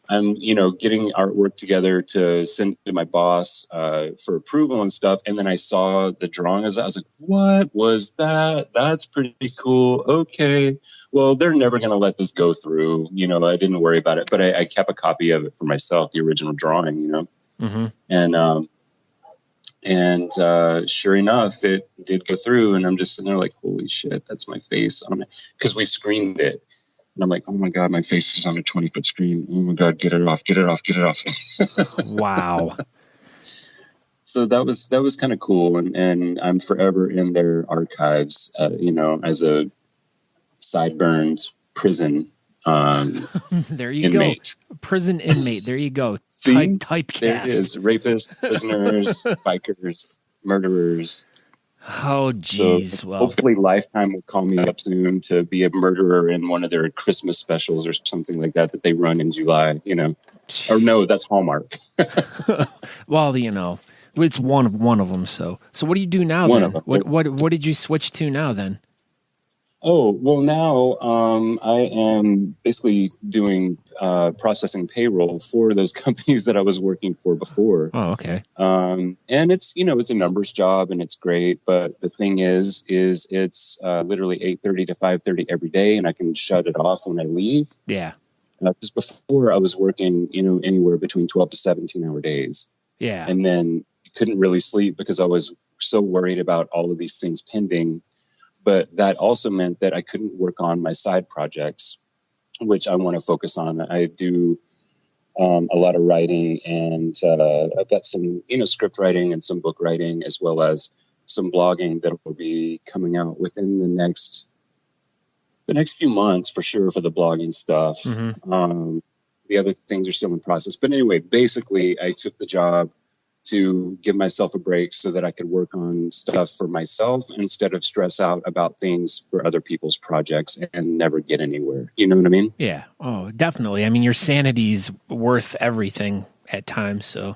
I'm, getting artwork together to send to my boss for approval and stuff. And then I saw the drawing. I was like, what was that? That's pretty cool. Okay. Well, they're never going to let this go through. I didn't worry about it. But I kept a copy of it for myself, the original drawing, Mm-hmm. And sure enough, it did go through. And I'm just sitting there like, holy shit, that's my face. Because we screened it. And I'm like, oh my God, my face is on a 20-foot screen. Oh my God, get it off, get it off, get it off. Wow. So that was kind of cool. And I'm forever in their archives, as a sideburns prison there you inmate. Go. Prison inmate. There you go. See? Typecast. There it is. Rapists, prisoners, bikers, murderers. Oh, geez. So Well, hopefully Lifetime will call me up soon to be a murderer in one of their Christmas specials or something like that they run in July, you know. Or no, that's Hallmark. well, you know, it's one of them. So what do you do now One of then? them. What did you switch to now then? Oh, well, now I am basically doing processing payroll for those companies that I was working for before. Oh, okay. And it's, you know, it's a numbers job and it's great. But the thing is it's literally 8:30 to 5:30 every day, and I can shut it off when I leave. Yeah. Because before I was working, you know, anywhere between 12 to 17-hour days. Yeah. And then couldn't really sleep because I was so worried about all of these things pending. But that also meant that I couldn't work on my side projects, which I want to focus on. I do a lot of writing, and I've got some, you know, script writing and some book writing, as well as some blogging that will be coming out within the next few months for sure for the blogging stuff. Mm-hmm. The other things are still in process. But anyway, basically, I took the job to give myself a break so that I could work on stuff for myself instead of stress out about things for other people's projects and never get anywhere. You know what I mean? Yeah. Oh, definitely. I mean, your sanity's worth everything at times. So.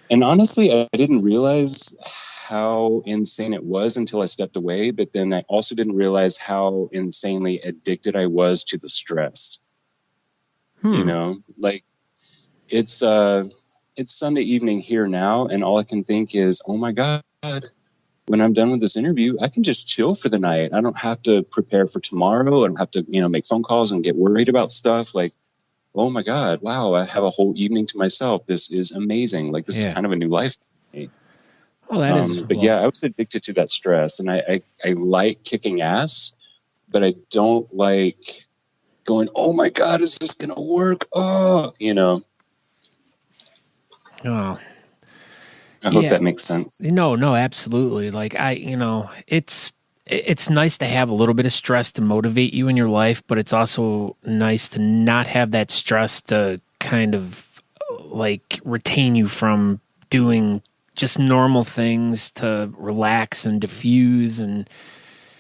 And honestly, I didn't realize how insane it was until I stepped away. But then I also didn't realize how insanely addicted I was to the stress. You know, like it's Sunday evening here now, and all I can think is, oh my God, when I'm done with this interview, I can just chill for the night. I don't have to prepare for tomorrow. I don't have to, you know, make phone calls and get worried about stuff. Like, oh my God, wow, I have a whole evening to myself. This is amazing. Like, this is kind of a new life for me. Well, that is. But yeah, I was addicted to that stress, and I like kicking ass, but I don't like going, oh my God, is this going to work? Oh, you know. Oh, I hope that makes sense. No, absolutely. Like it's nice to have a little bit of stress to motivate you in your life, but it's also nice to not have that stress to kind of like retain you from doing just normal things to relax and diffuse and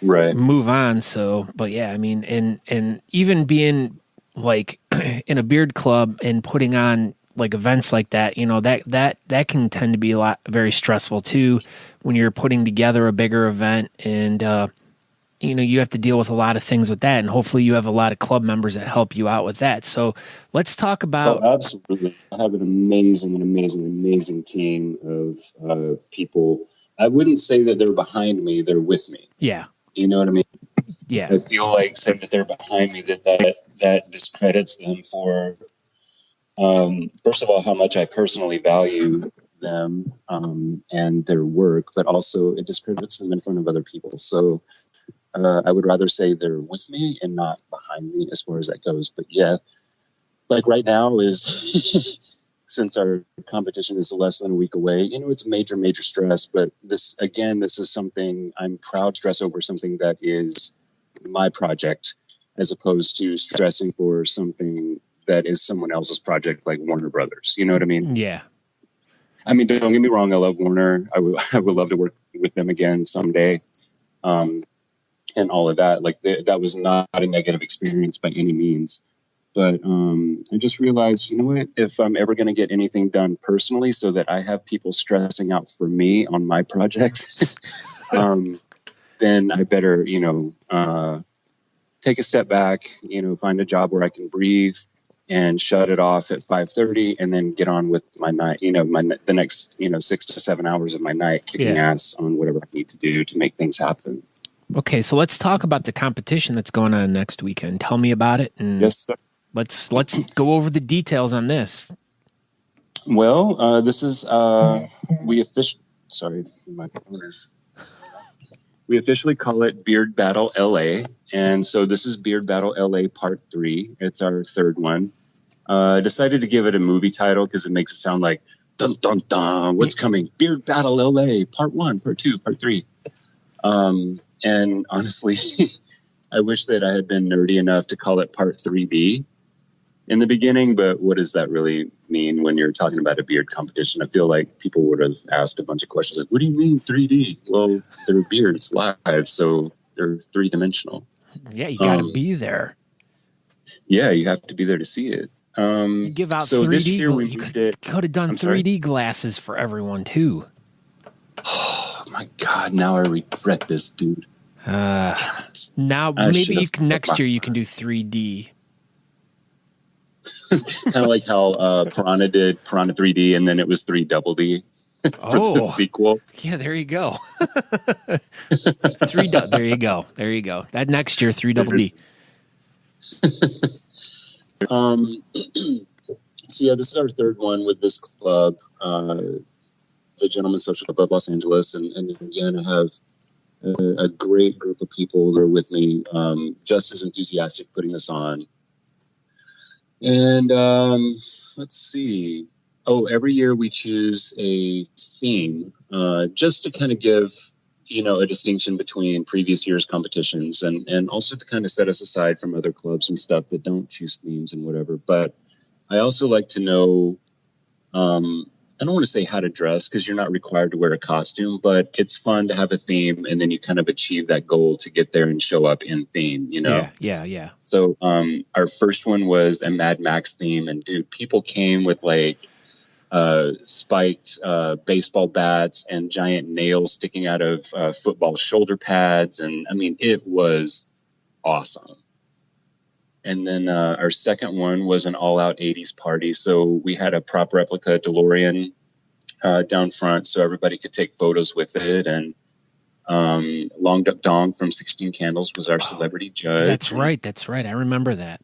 move on. So, but yeah, I mean, and even being like in a beard club and putting on like events like that, you know, that can tend to be very stressful too when you're putting together a bigger event, and you know, you have to deal with a lot of things with that, and hopefully you have a lot of club members that help you out with that. So let's talk about. Oh, absolutely. I have an amazing team of people. I wouldn't say that they're behind me, they're with me. Yeah. You know what I mean? Yeah. I feel like saying that they're behind me, that discredits them for, first of all, how much I personally value them and their work, but also it discredits them in front of other people. So I would rather say they're with me and not behind me as far as that goes. But yeah, like right now is since our competition is less than a week away, you know, it's major stress. But this is something I'm proud to stress over, something that is my project, as opposed to stressing for something that is someone else's project, like Warner Brothers. You know what I mean? Yeah. I mean, don't get me wrong. I love Warner. I would love to work with them again someday. And all of that, like that was not a negative experience by any means. But I just realized, you know what, if I'm ever going to get anything done personally so that I have people stressing out for me on my projects, then I better, you know, take a step back, you know, find a job where I can breathe and shut it off at 5:30 and then get on with my night, you know, the next, you know, 6 to 7 hours of my night kicking ass on whatever I need to do to make things happen. Okay, so let's talk about the competition that's going on next weekend. Tell me about it. And yes, sir. Let's go over the details on this. Well, this is we officially call it Beard Battle LA, and so this is Beard Battle LA Part 3. It's our third one. I decided to give it a movie title because it makes it sound like dun dun dun. What's coming? Beard Battle LA Part 1, Part 2, Part 3. And honestly, I wish that I had been nerdy enough to call it Part 3B. in the beginning, but what does that really mean when you're talking about a beard competition? I feel like people would have asked a bunch of questions like, what do you mean 3D? Well, they're beards live, so they're 3-dimensional. Yeah, you got to be there. Yeah, you have to be there to see it. You give out so 3D. This year we you could have done 3D glasses for everyone too. Oh my God! Now I regret this, dude. Now maybe next year you can do 3D. Kind of like how Piranha did Piranha 3D, and then it was 3 Double D for the sequel. Yeah, there you go. There you go. There you go. That next year, 3 Double D. So yeah, this is our third one with this club, the Gentlemen's Social Club of Los Angeles, and again, I have a great group of people that are with me, just as enthusiastic putting this on. And let's see. Oh, every year we choose a theme, just to kind of give, a distinction between previous year's competitions, and also to kind of set us aside from other clubs and stuff that don't choose themes and whatever. But I also like to know, I don't want to say how to dress because you're not required to wear a costume, but it's fun to have a theme, and then you kind of achieve that goal to get there and show up in theme, Yeah. So our first one was a Mad Max theme, and dude, people came with like spiked baseball bats and giant nails sticking out of football shoulder pads, and I mean, it was awesome. And then our second one was an all-out 80s party. So we had a prop replica DeLorean down front so everybody could take photos with it. And Long Duck Dong from 16 Candles was our celebrity judge. That's right. I remember that.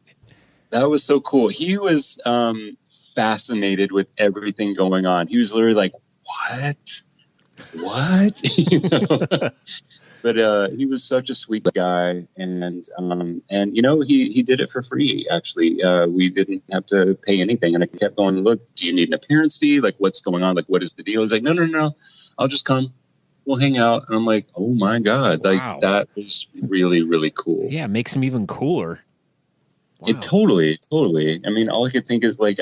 That was so cool. He was fascinated with everything going on. He was literally like, what? But he was such a sweet guy, and he did it for free. Actually, we didn't have to pay anything, and I kept going. Look, do you need an appearance fee? Like, what's going on? Like, what is the deal? He's like, no, I'll just come. We'll hang out. And I'm like, oh my God, like that was really, really cool. Yeah, it makes him even cooler. Wow. It totally. I mean, all I could think is like.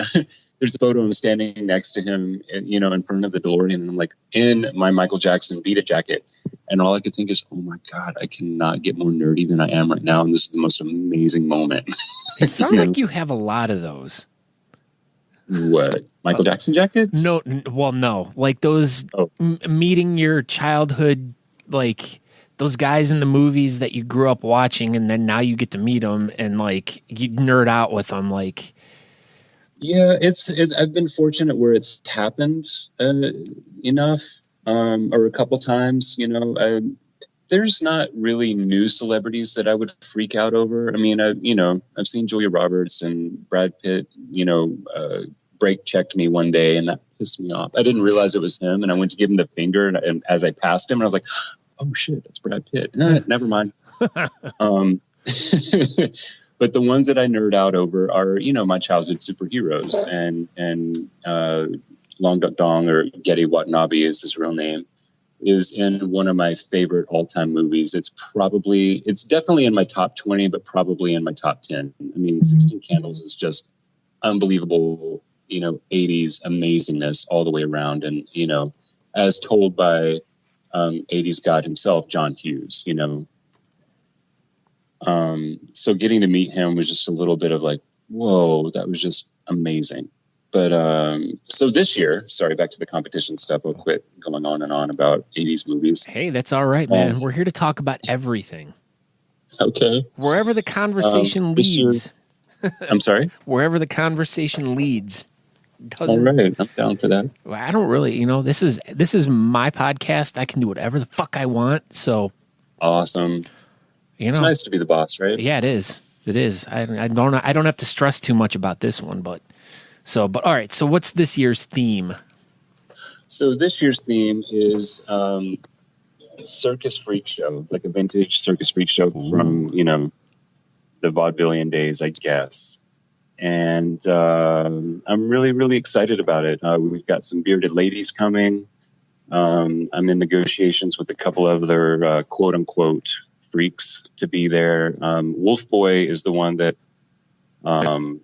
There's a photo of him standing next to him, in front of the DeLorean, and I'm like in my Michael Jackson Beat It jacket. And all I could think is, oh my God, I cannot get more nerdy than I am right now. And this is the most amazing moment. It sounds like you have a lot of those. What? Michael Jackson jackets? No. Like those meeting your childhood, like those guys in the movies that you grew up watching, and then now you get to meet them and like you nerd out with them. Like, yeah, it's I've been fortunate where it's happened enough, or a couple times, there's not really new celebrities that I would freak out over. I mean, I've seen Julia Roberts and Brad Pitt, brake checked me one day, and that pissed me off. I didn't realize it was him, and I went to give him the finger, and as I passed him, and I was like, oh shit, that's Brad Pitt. Never mind. But the ones that I nerd out over are, my childhood superheroes, and Long Duck Dong, or Getty Watanabe is his real name, is in one of my favorite all-time movies. It's definitely in my top 20, but probably in my top 10. I mean, 16 Candles is just unbelievable, 80s amazingness all the way around. And, as told by 80s God himself, John Hughes, so getting to meet him was just a little bit of like, whoa, that was just amazing. But so this year, sorry, back to the competition stuff. I'll quit going on and on about 80s movies. Hey, that's all right, man. We're here to talk about everything. Okay. Wherever the conversation leads. I'm sorry? Wherever the conversation leads. All right, I'm down for that. I don't really, this is my podcast. I can do whatever the fuck I want. So awesome. It's nice to be the boss, right? Yeah, it is. It is. I don't have to stress too much about this one, but all right. So what's this year's theme? So this year's theme is circus freak show, like a vintage circus freak show from the vaudevillian days, I guess. And I'm really, really excited about it. We've got some bearded ladies coming. I'm in negotiations with a couple of other quote unquote freaks to be there. Wolf Boy is the one that I'm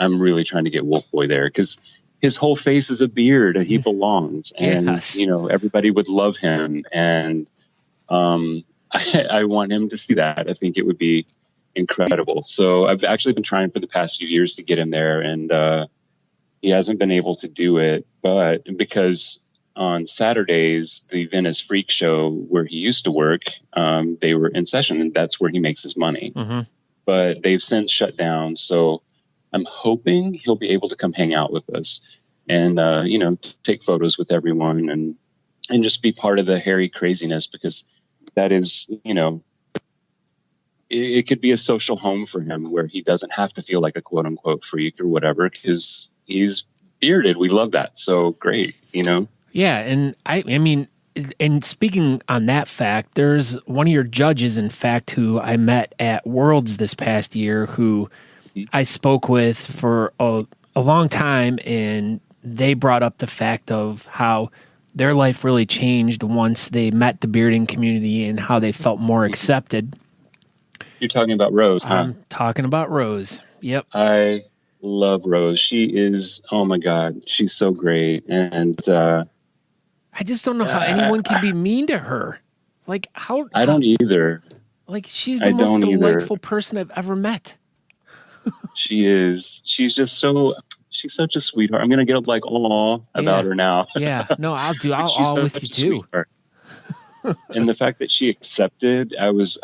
I'm really trying to get Wolf Boy there because his whole face is a beard and he belongs. And, Yes. you know, everybody would love him. And I want him to see that. I think it would be incredible. So I've actually been trying for the past few years to get him there, and he hasn't been able to do it. But because on Saturdays, the Venice Freak Show where he used to work, they were in session, and that's where he makes his money. Mm-hmm. But they've since shut down. So I'm hoping he'll be able to come hang out with us and, you know, take photos with everyone and just be part of the hairy craziness, because that is, you know, it could be a social home for him where he doesn't have to feel like a quote unquote freak or whatever, because he's bearded. We love that. So great, you know? Yeah. And I mean, and speaking on that fact, there's one of your judges, in fact, who I met at Worlds this past year, who I spoke with for a long time, and they brought up the fact of how their life really changed once they met the bearding community and how they felt more accepted. You're talking about Rose, huh? I'm talking about Rose. Yep. I love Rose. She is, oh my God, she's so great. And I just don't know how anyone can be mean to her. Like, how? I don't either. Like, she's the most delightful person I've ever met. She is. She's just so, she's such a sweetheart. I'm going to get up like, aw about her now. Yeah. No, I'll all with you too. And the fact that she accepted, I was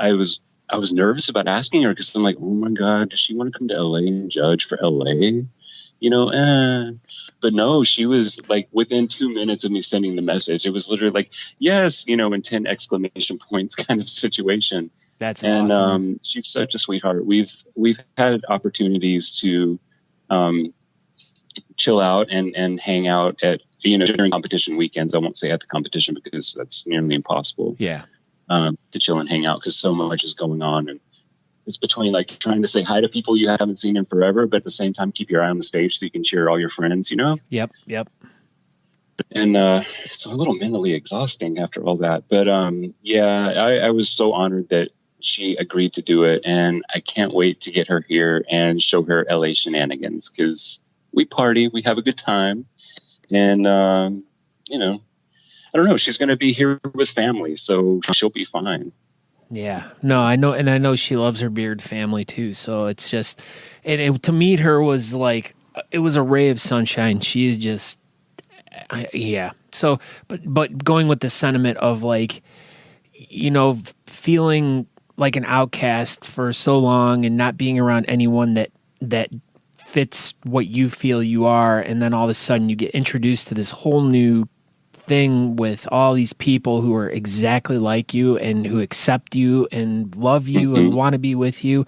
nervous about asking her, because I'm like, oh my God, does she want to come to LA and judge for LA? You know, but no, she was like within 2 minutes of me sending the message, it was literally like, yes, you know, in 10 exclamation points kind of situation. That's awesome. And she's such a sweetheart. We've had opportunities to chill out and hang out at, you know, during competition weekends. I won't say at the competition because that's nearly impossible. Yeah. To chill and hang out, because so much is going on, and it's between like trying to say hi to people you haven't seen in forever, but at the same time keep your eye on the stage so you can cheer all your friends, you know? Yep. And it's a little mentally exhausting after all that. But yeah, I was so honored that she agreed to do it, and I can't wait to get her here and show her LA shenanigans, because we party, we have a good time, and you know, I don't know, she's going to be here with family, so she'll be fine. Yeah, no, I know, and I know she loves her beard family too. So it's just, and to meet her was like, it was a ray of sunshine. She is just, yeah. So, but going with the sentiment of like, you know, feeling like an outcast for so long and not being around anyone that fits what you feel you are, and then all of a sudden you get introduced to this whole new thing with all these people who are exactly like you and who accept you and love you and want to be with you.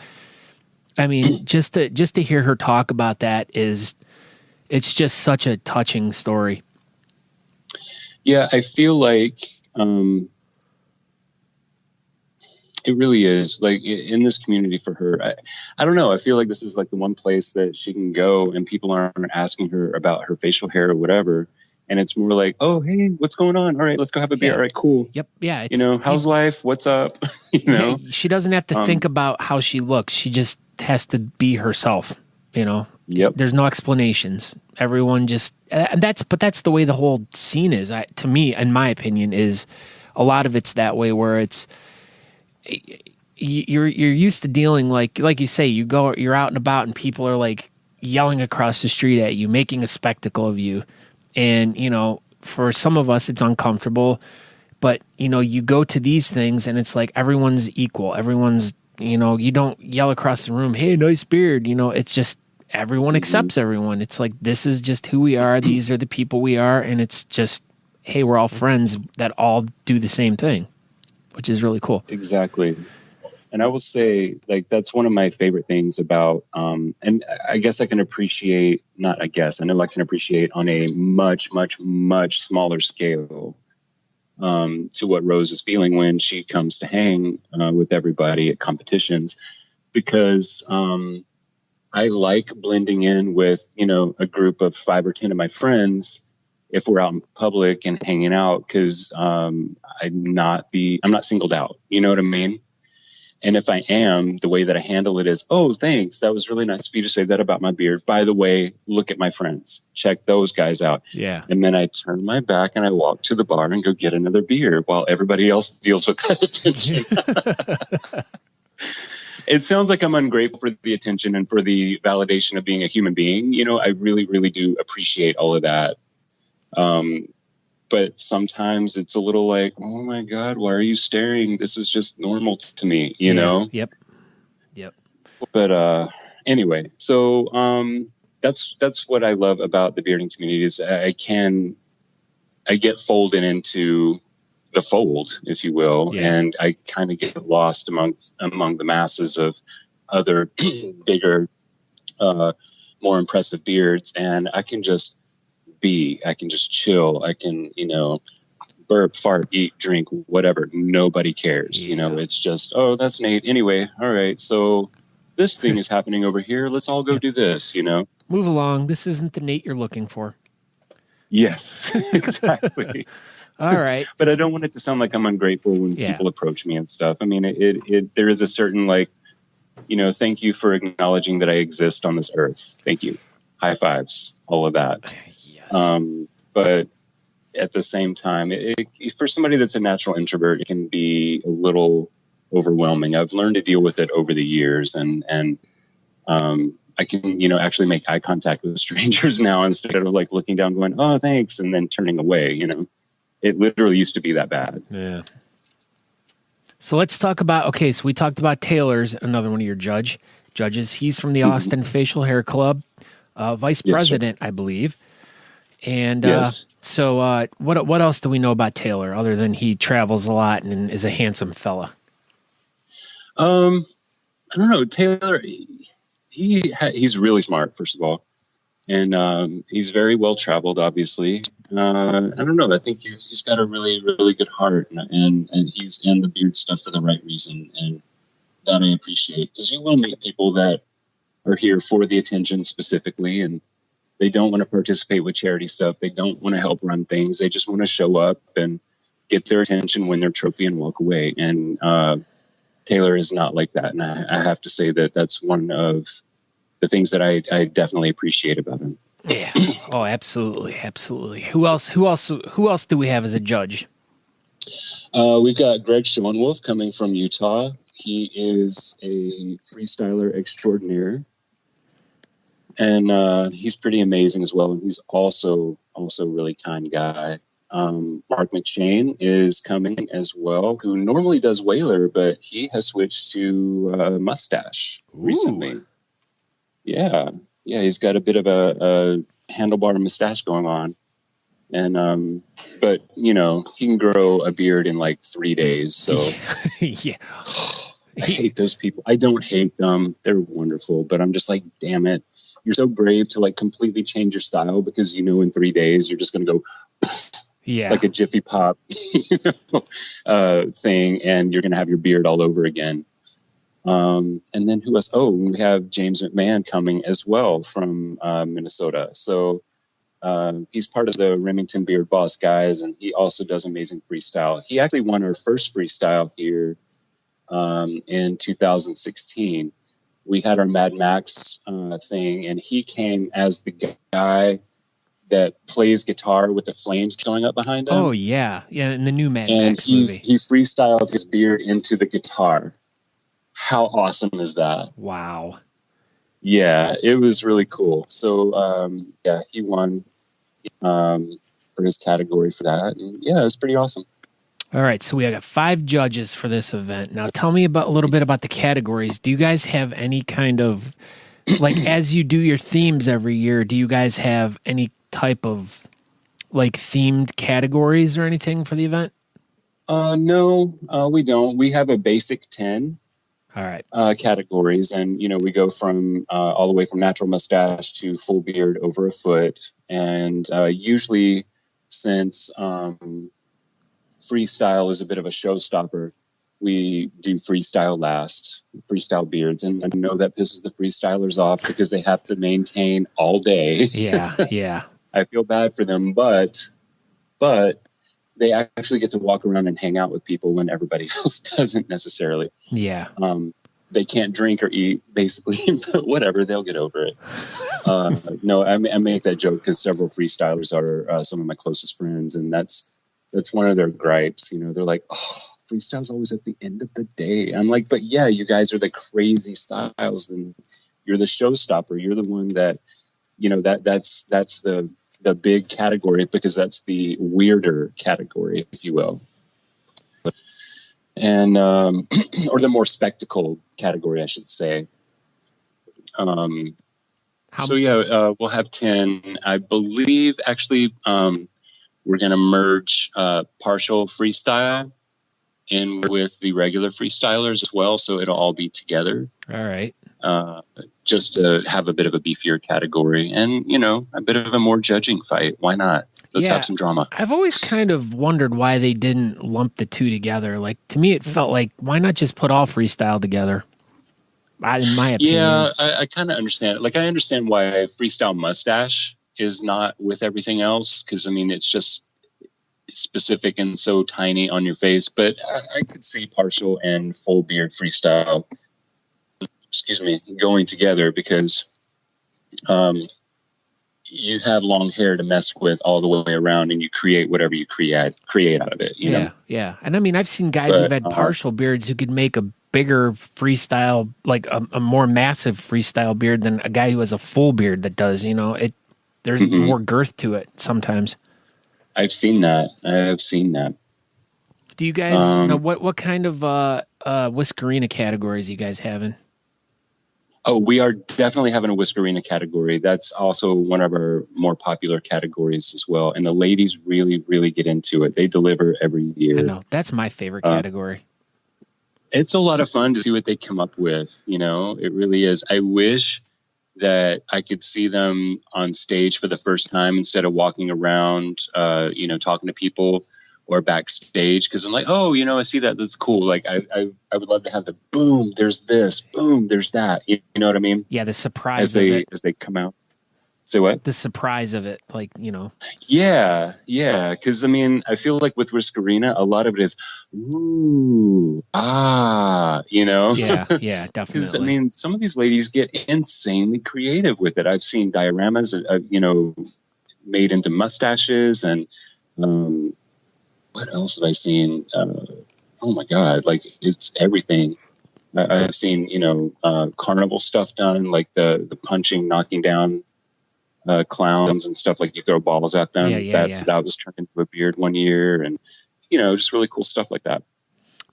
I mean, just to hear her talk about that it's just such a touching story. Yeah, I feel like it really is, like, in this community for her. I don't know. I feel like this is like the one place that she can go and people aren't asking her about her facial hair or whatever. And it's more like, oh, hey, what's going on? All right, let's go have a beer. Yeah. All right, cool. Yep. Yeah. You know, how's life? What's up? You know, she doesn't have to think about how she looks. She just has to be herself. You know. Yep. There's no explanations. Everyone just, and that's the way the whole scene is. To me, in my opinion, is a lot of it's that way, where it's you're used to dealing like you say, you're out and about and people are like yelling across the street at you, making a spectacle of you. And, you know, for some of us, it's uncomfortable, but, you know, you go to these things and it's like everyone's equal. Everyone's, you know, you don't yell across the room, hey, nice beard. You know, it's just everyone accepts everyone. It's like, this is just who we are. These are the people we are. And it's just, hey, we're all friends that all do the same thing, which is really cool. Exactly. And I will say, like, that's one of my favorite things about, and I guess I can appreciate, not I guess, I know I can appreciate on a much, much, much smaller scale to what Rose is feeling when she comes to hang with everybody at competitions, because I like blending in with, you know, a group of 5 or 10 of my friends if we're out in public and hanging out, because I'm not singled out. You know what I mean? And if I am, the way that I handle it is, oh, thanks. That was really nice of you to say that about my beard. By the way, look at my friends. Check those guys out. Yeah. And then I turn my back and I walk to the bar and go get another beer while everybody else deals with that attention. It sounds like I'm ungrateful for the attention and for the validation of being a human being. You know, I really, really do appreciate all of that. But sometimes it's a little like, oh my God, why are you staring? This is just normal to me, you know? Yep. But anyway, so that's what I love about the bearding community is I get folded into the fold, if you will, and I kind of get lost among the masses of other bigger, more impressive beards, and I can just chill. I can, you know, burp, fart, eat, drink, whatever. Nobody cares. You know, it's just, oh, that's Nate. Anyway, all right. So this thing is happening over here. Let's all go do this, you know. Move along. This isn't the Nate you're looking for. Yes, exactly. All right. But I don't want it to sound like I'm ungrateful when people approach me and stuff. I mean, there is a certain, like, you know, thank you for acknowledging that I exist on this earth. Thank you. High fives, all of that. Yes. But at the same time, for somebody that's a natural introvert, it can be a little overwhelming. I've learned to deal with it over the years, and I can, you know, actually make eye contact with strangers now instead of like looking down going, oh, thanks, and then turning away, you know. It literally used to be that bad. Yeah. So let's talk about, so we talked about Taylor's, another one of your judges. He's from the Austin Facial Hair Club, vice president, I believe. And so what else do we know about Taylor other than he travels a lot and is a handsome fella? I don't know. Taylor, he's really smart, first of all. And he's very well traveled, obviously. I don't know. I think he's got a really, really good heart, and he's in the beard stuff for the right reason, and that I appreciate. Because you will meet people that are here for the attention specifically, and they don't want to participate with charity stuff. They don't want to help run things. They just want to show up and get their attention, win their trophy, and walk away. And Taylor is not like that, and I have to say that that's one of the things that I definitely appreciate about him. Yeah. Oh, absolutely. Absolutely. Who else do we have as a judge? We've got Greg Schoenwolf coming from Utah. He is a freestyler extraordinaire, and he's pretty amazing as well. And he's also a really kind guy. Mark McShane is coming as well, who normally does Whaler, but he has switched to Moustache recently. Yeah, he's got a bit of a handlebar mustache going on, and but you know, he can grow a beard in like 3 days. So yeah, I hate those people. I don't hate them; they're wonderful. But I'm just like, damn it, you're so brave to like completely change your style because you know in 3 days you're just gonna go like a Jiffy Pop thing, and you're gonna have your beard all over again. And then who else? Oh, we have James McMahon coming as well from Minnesota. So he's part of the Remington Beard Boss guys, and he also does amazing freestyle. He actually won our first freestyle here in 2016. We had our Mad Max thing, and he came as the guy that plays guitar with the flames going up behind him. Oh, yeah. Yeah, in the new Mad Max movie. He freestyled his beard into the guitar. How awesome is that? Wow. Yeah, it was really cool. So, he won for his category for that. And it was pretty awesome. All right, so we got 5 judges for this event. Now, tell me a little bit about the categories. Do you guys have any kind of, like, as you do your themes every year, do you guys have any type of, like, themed categories or anything for the event? No, we don't. We have a basic 10. All right. Categories, and you know, we go from all the way from natural mustache to full beard over a foot, and usually, since freestyle is a bit of a showstopper, we do freestyle last, freestyle beards, and I know that pisses the freestylers off because they have to maintain all day. Yeah. I feel bad for them, but they actually get to walk around and hang out with people when everybody else doesn't necessarily. Yeah. They can't drink or eat, basically, but whatever, they'll get over it. No, I make that joke because several freestylers are some of my closest friends, and that's one of their gripes. You know, they're like, "Oh, freestyle's always at the end of the day." I'm like, "But yeah, you guys are the crazy styles, and you're the showstopper. You're the one that, you know, that's the big category because that's the weirder category, if you will." And or the more spectacle category, I should say. So yeah, we'll have 10. I believe actually we're going to merge partial freestyle in with the regular freestylers as well, so it'll all be together. All right. Just to have a bit of a beefier category and, you know, a bit of a more judging fight. Why not? Let's have some drama. I've always kind of wondered why they didn't lump the two together. Like, to me, it felt like, why not just put all freestyle together? In my opinion. Yeah, I kind of understand it. Like, I understand why Freestyle Moustache is not with everything else, because, I mean, it's just specific and so tiny on your face. But I could see partial and full beard freestyle, going together because you have long hair to mess with all the way around, and you create whatever you create out of it. You know? Yeah. And I mean, I've seen guys who've had partial beards who could make a bigger freestyle, like a more massive freestyle beard than a guy who has a full beard that does. You know, there's more girth to it sometimes. I've seen that. Do you guys know what kind of whiskerina categories you guys having? Oh, we are definitely having a whiskerina category. That's also one of our more popular categories as well. And the ladies really, really get into it. They deliver every year. I know. That's my favorite category. It's a lot of fun to see what they come up with. You know, it really is. I wish that I could see them on stage for the first time instead of walking around, talking to people or backstage. Because I'm like, oh, you know, I see that. That's cool. Like, I would love to have the boom, there's this, boom, there's that. You know what I mean? Yeah, the surprise as they come out. Say what? The surprise of it, like, you know. Yeah. Because, I mean, I feel like with Whiskerina, a lot of it is, ooh, you know? Yeah, definitely. Because, I mean, some of these ladies get insanely creative with it. I've seen dioramas, made into mustaches. And what else have I seen? Oh, my God. Like, it's everything. I've seen, carnival stuff done, like the punching, knocking down clowns and stuff, like you throw balls at them. That was turned into a beard one year, and just really cool stuff like that.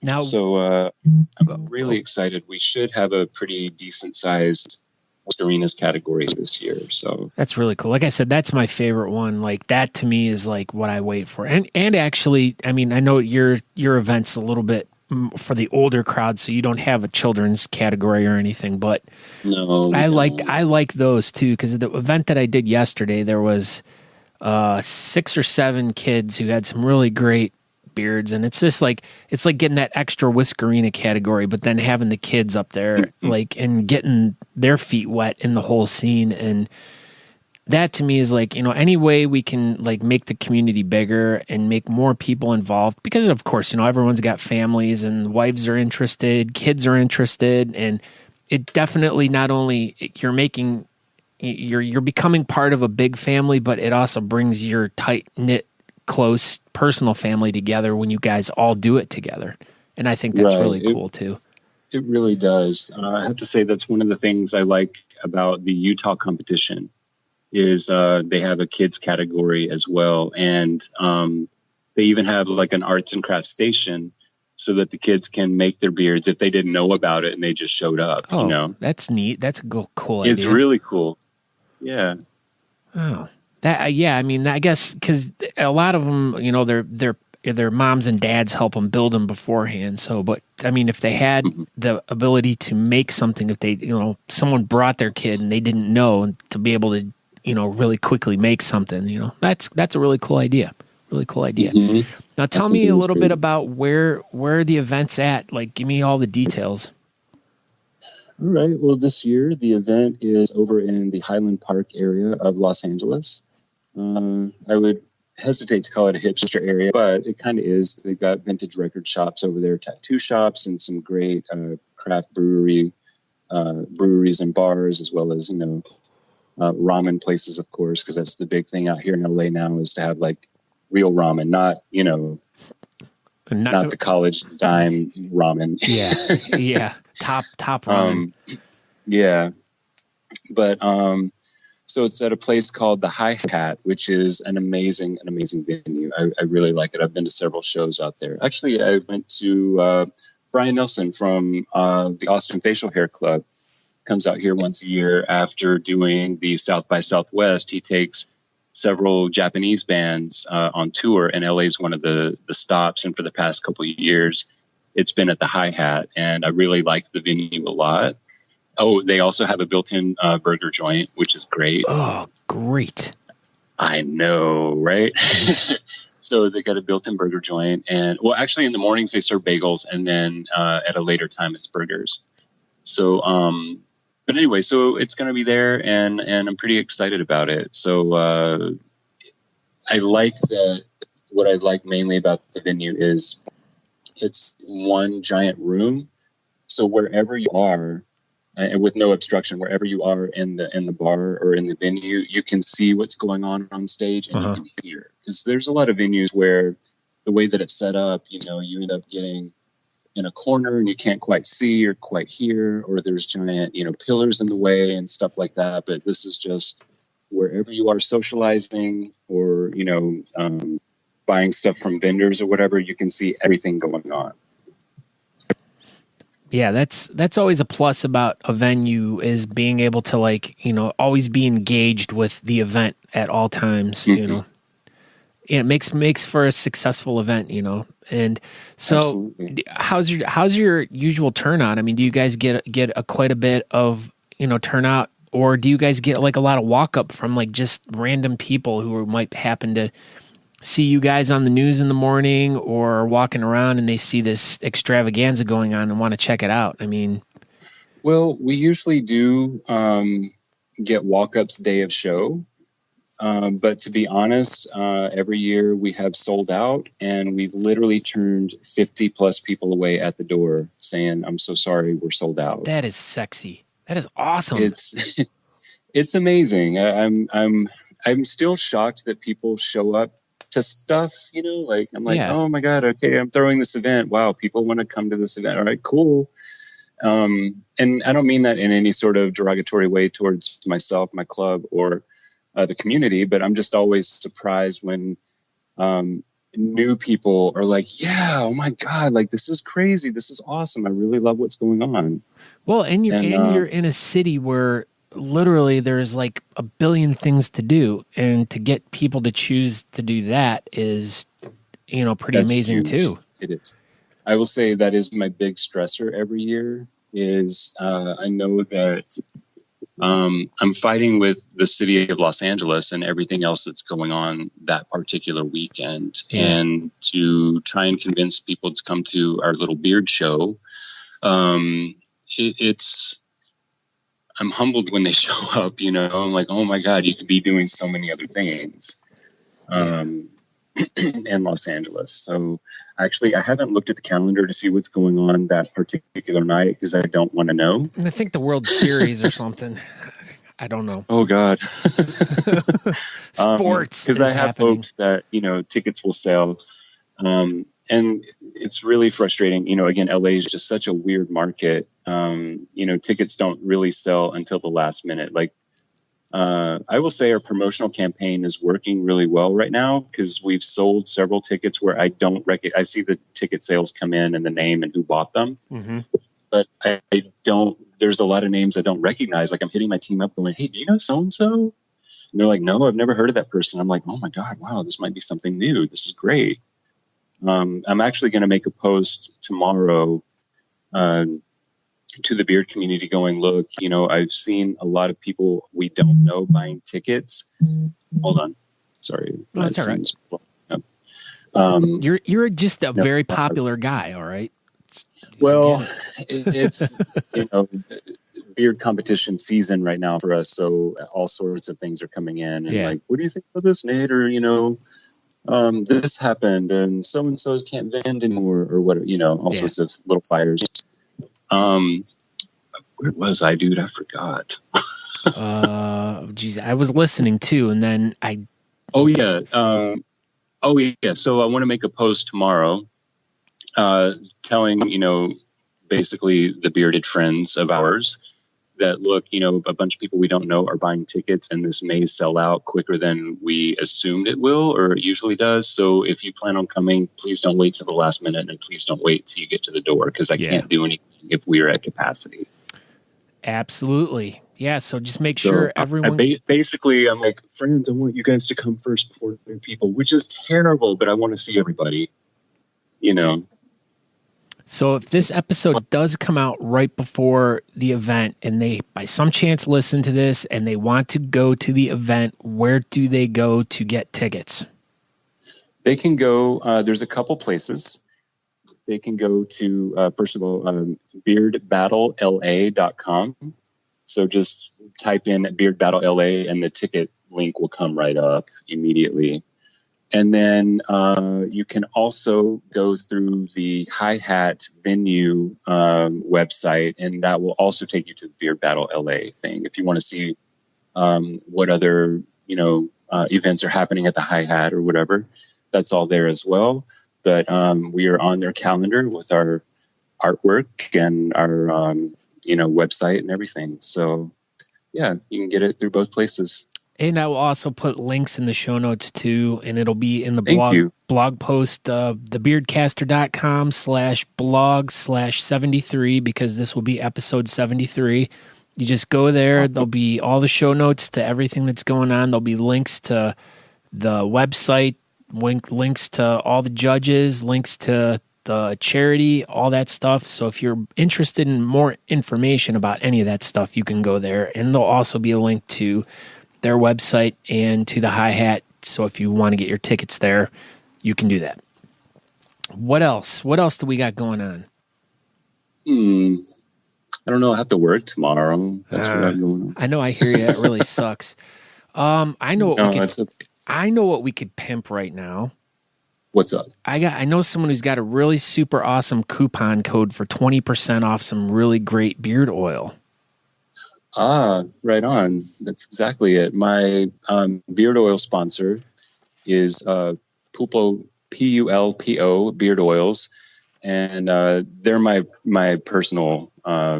Now, so I'm really excited. We should have a pretty decent sized whiskerinas category this year. So that's really cool. Like I said, that's my favorite one. Like, that to me is like what I wait for. And actually, I mean, I know your event's a little bit for the older crowd, so you don't have a children's category or anything, but no, I like those too, because the event that I did yesterday, there was 6 or 7 kids who had some really great beards, and it's just like, it's like getting that extra whiskerina category, but then having the kids up there like, and getting their feet wet in the whole scene. And that to me is like, any way we can like make the community bigger and make more people involved, because of course, everyone's got families and wives are interested, kids are interested. And it definitely, not only you're becoming part of a big family, but it also brings your tight knit, close personal family together when you guys all do it together. And I think that's really cool too. It really does. I have to say that's one of the things I like about the Utah competition. Is they have a kids category as well, and they even have like an arts and crafts station so that the kids can make their beards if they didn't know about it and they just showed up. Oh, that's neat. That's a cool idea. It's really cool. Yeah. Oh, that yeah. I mean, I guess because a lot of them, their moms and dads help them build them beforehand. So, but I mean, if they had the ability to make something, if they, someone brought their kid and they didn't know, and to be able to, really quickly make something, that's a really cool idea. Really cool idea. Mm-hmm. Now tell me a little bit about where the event's at. Like, give me all the details. All right. Well, this year the event is over in the Highland Park area of Los Angeles. I would hesitate to call it a hipster area, but it kind of is. They've got vintage record shops over there, tattoo shops, and some great craft breweries and bars, as well as, ramen places, of course, because that's the big thing out here in LA now, is to have like real ramen, not the college dime ramen. Yeah. Top ramen. Yeah. But so it's at a place called the Hi-Hat, which is an amazing venue. I really like it. I've been to several shows out there. Actually, I went to Brian Nelson from the Austin Facial Hair Club. Comes out here once a year after doing the South by Southwest. He takes several Japanese bands on tour, and LA is one of the stops. And for the past couple of years, it's been at the Hi-Hat, and I really liked the venue a lot. Oh, they also have a built-in burger joint, which is great. Oh, great. I know, right? So they got a built-in burger joint, and well, actually in the mornings they serve bagels, and then at a later time it's burgers. So, but anyway, so it's going to be there, and I'm pretty excited about it. So I like that. What I like mainly about the venue is it's one giant room. So wherever you are, and with no obstruction, wherever you are in the bar or in the venue, you can see what's going on stage, and you can hear. Because there's a lot of venues where the way that it's set up, you end up getting in a corner and you can't quite see or quite hear, or there's giant, pillars in the way and stuff like that. But this is just wherever you are socializing or, buying stuff from vendors or whatever, you can see everything going on. Yeah, that's always a plus about a venue, is being able to always be engaged with the event at all times, It makes for a successful event, And so Absolutely. how's your usual turnout? I mean, do you guys get quite a bit of, turnout, or do you guys get like a lot of walk up from like just random people who might happen to see you guys on the news in the morning or walking around and they see this extravaganza going on and want to check it out? I mean, well, we usually do get walk-ups day of show. But to be honest, every year we have sold out, and we've literally turned 50 plus people away at the door saying, "I'm so sorry, we're sold out." That is sexy. That is awesome. It's amazing. I'm still shocked that people show up to stuff, I'm like, Oh my God, okay, I'm throwing this event. Wow, people want to come to this event. All right, cool. And I don't mean that in any sort of derogatory way towards myself, my club, or the community, but I'm just always surprised when new people are like, yeah, oh my God, like this is crazy. This is awesome. I really love what's going on. Well, and you're in a city where literally there's like a billion things to do, and to get people to choose to do that is, pretty amazing huge. Too. It is. I will say that is my big stressor every year is I know that I'm fighting with the city of Los Angeles and everything else that's going on that particular weekend, and to try and convince people to come to our little beard show. I'm humbled when they show up, I'm like, oh my God, you could be doing so many other things in Los Angeles. So actually, I haven't looked at the calendar to see what's going on that particular night because I don't want to know. And I think the World Series or something. I don't know. Oh God. Sports. Because I have hopes that, tickets will sell. And it's really frustrating. Again, LA is just such a weird market. Tickets don't really sell until the last minute. Like, I will say our promotional campaign is working really well right now because we've sold several tickets where I see the ticket sales come in and the name and who bought them. Mm-hmm. But I don't, there's a lot of names I don't recognize. Like I'm hitting my team up going, hey, do you know so-and-so? And they're like, no, I've never heard of that person. I'm like, oh my God, wow, this might be something new. This is great. I'm actually going to make a post tomorrow to the beard community going, look, I've seen a lot of people we don't know buying tickets. Hold on. Sorry. No, that's all right. You're just a very popular guy. All right. Well, it's, beard competition season right now for us. So all sorts of things are coming in and like, what do you think of this, Nate? Or, this happened and so can't vend anymore or what, all sorts of little fires. Where was I, dude? I forgot. Geez, I was listening too, and then Oh yeah. So I want to make a post tomorrow, telling, basically the bearded friends of ours that, look, a bunch of people we don't know are buying tickets, and this may sell out quicker than we assumed it will, or it usually does. So if you plan on coming, please don't wait till the last minute, and please don't wait till you get to the door, because I can't do anything if we are at capacity. Absolutely. Yeah, so just make sure everyone... Basically, I'm like, friends, I want you guys to come first before new people, which is terrible, but I want to see everybody, So if this episode does come out right before the event and they, by some chance, listen to this and they want to go to the event, where do they go to get tickets? They can go, there's a couple places. They can go to, first of all, beardbattlela.com. So just type in Beard Battle LA and the ticket link will come right up immediately. And then you can also go through the Hi-Hat venue website, and that will also take you to the Beard Battle LA thing. If you want to see what other, events are happening at the Hi-Hat or whatever, that's all there as well. But we are on their calendar with our artwork and our, website and everything. So, yeah, you can get it through both places. And I will also put links in the show notes too, and it'll be in the blog post, thebeardcaster.com/blog/73, because this will be episode 73. You just go there. Awesome. There'll be all the show notes to everything that's going on. There'll be links to the website, links to all the judges, links to the charity, all that stuff. So if you're interested in more information about any of that stuff, you can go there. And there'll also be a link to their website and to the Hi-Hat. So if you want to get your tickets there, you can do that. What else? What else do we got going on? I don't know. I have to work tomorrow. That's what I'm going on. I know. I hear you. That really sucks. I know what we could pimp right now. What's up? I know someone who's got a really super awesome coupon code for 20% off some really great beard oil. Right on. That's exactly it. My beard oil sponsor is Pulpo, Pulpo Beard Oils, and they're my personal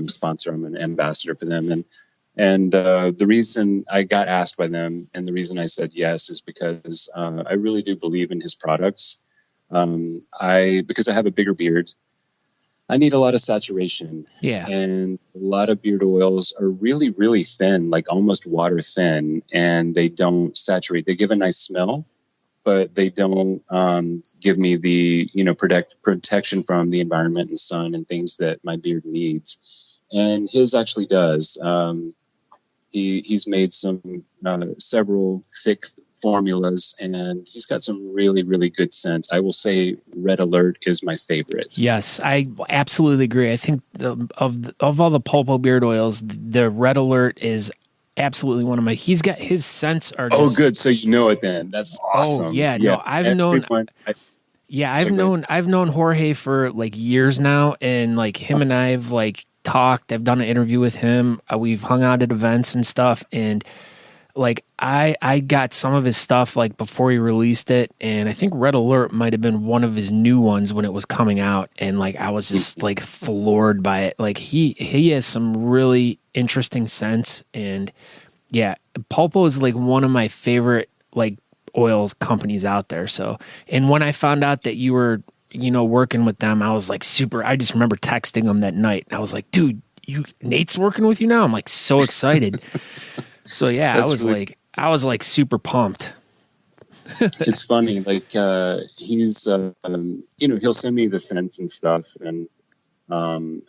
sponsor. I'm an ambassador for them, and the reason I got asked by them and the reason I said yes is because I really do believe in his products. Because I have a bigger beard, I need a lot of saturation. Yeah. And a lot of beard oils are really, really thin, like almost water thin, and they don't saturate. They give a nice smell, but they don't give me the, protection from the environment and sun and things that my beard needs. And his actually does. He's made several thick formulas, and he's got some really, really good scents. I will say Red Alert is my favorite. Yes, I absolutely agree. I think of all the Pulpo beard oils, the Red Alert is absolutely one of my... He's got his scents are just... Oh, good. So you know it then. That's awesome. Oh, yeah. No, I've known Jorge for like years now, and like him and I've like talked. I've done an interview with him. We've hung out at events and stuff, and like I got some of his stuff like before he released it, and I think Red Alert might have been one of his new ones when it was coming out, and like I was just like floored by it. Like he has some really interesting scents, and yeah, Pulpo is like one of my favorite like oil companies out there. So, and when I found out that you were working with them, I was like I just remember texting him that night. I was like, dude, Nate's working with you now? I'm like so excited. So yeah, I was like super pumped. It's funny, like he's he'll send me the scents and stuff, and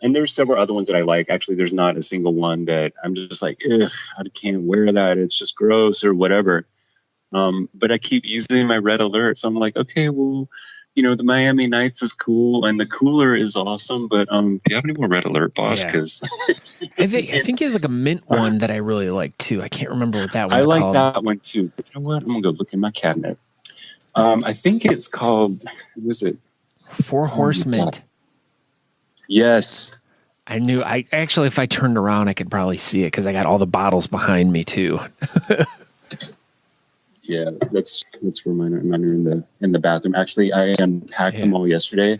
there's several other ones that I like. Actually, there's not a single one that I'm just like, ugh, I can't wear that. It's just gross or whatever. But I keep using my Red Alert, so I'm like, okay, well, the Miami Nights is cool and the cooler is awesome, but do you have any more Red Alert, boss? Because I think he has like a mint one that I really like too. I can't remember what that one's called. I called. like that one too. But you know what? I'm gonna go look in my cabinet. I think it's called, what was it? Four Horsemen. Yes. I knew. I actually, if I turned around, I could probably see it because I got all the bottles behind me too. Yeah, that's where mine are in the bathroom. Actually, I unpacked them all yesterday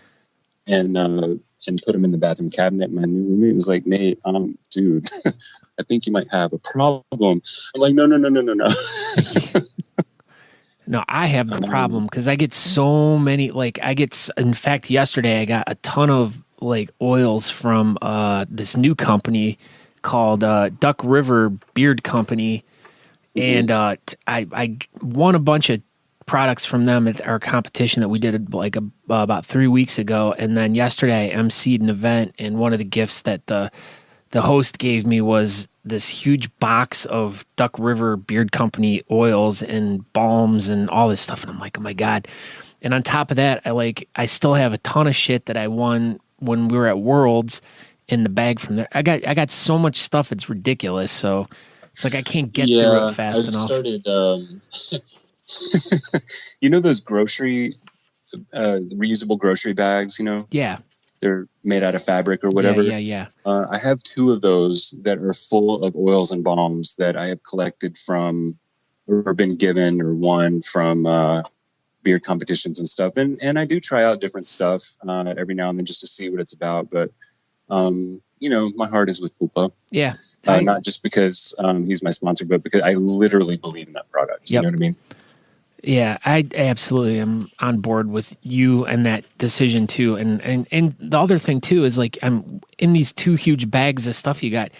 and put them in the bathroom cabinet. My new roommate was like, "Nate, dude, I think you might have a problem." I'm like, "No." No, I have the problem because I get so many. Like, in fact, yesterday I got a ton of like oils from this new company called Duck River Beard Company. And I won a bunch of products from them at our competition that we did like about 3 weeks ago. And then yesterday I emceed an event, and one of the gifts that the host gave me was this huge box of Duck River Beard Company oils and balms and all this stuff. And I'm like, oh my God. And on top of that, I still have a ton of shit that I won when we were at Worlds in the bag from there. I got so much stuff, it's ridiculous. So it's like I can't get through it fast enough. Started, you know those reusable grocery bags, Yeah. They're made out of fabric or whatever. Yeah. I have 2 of those that are full of oils and balms that I have collected from or been given or won from beard competitions and stuff. And I do try out different stuff every now and then just to see what it's about. But, my heart is with Pulpo. Yeah. Not just because he's my sponsor, but because I literally believe in that product. You know what I mean? Yeah, I absolutely am on board with you and that decision too. And the other thing too is like I'm in these 2 huge bags of stuff you got.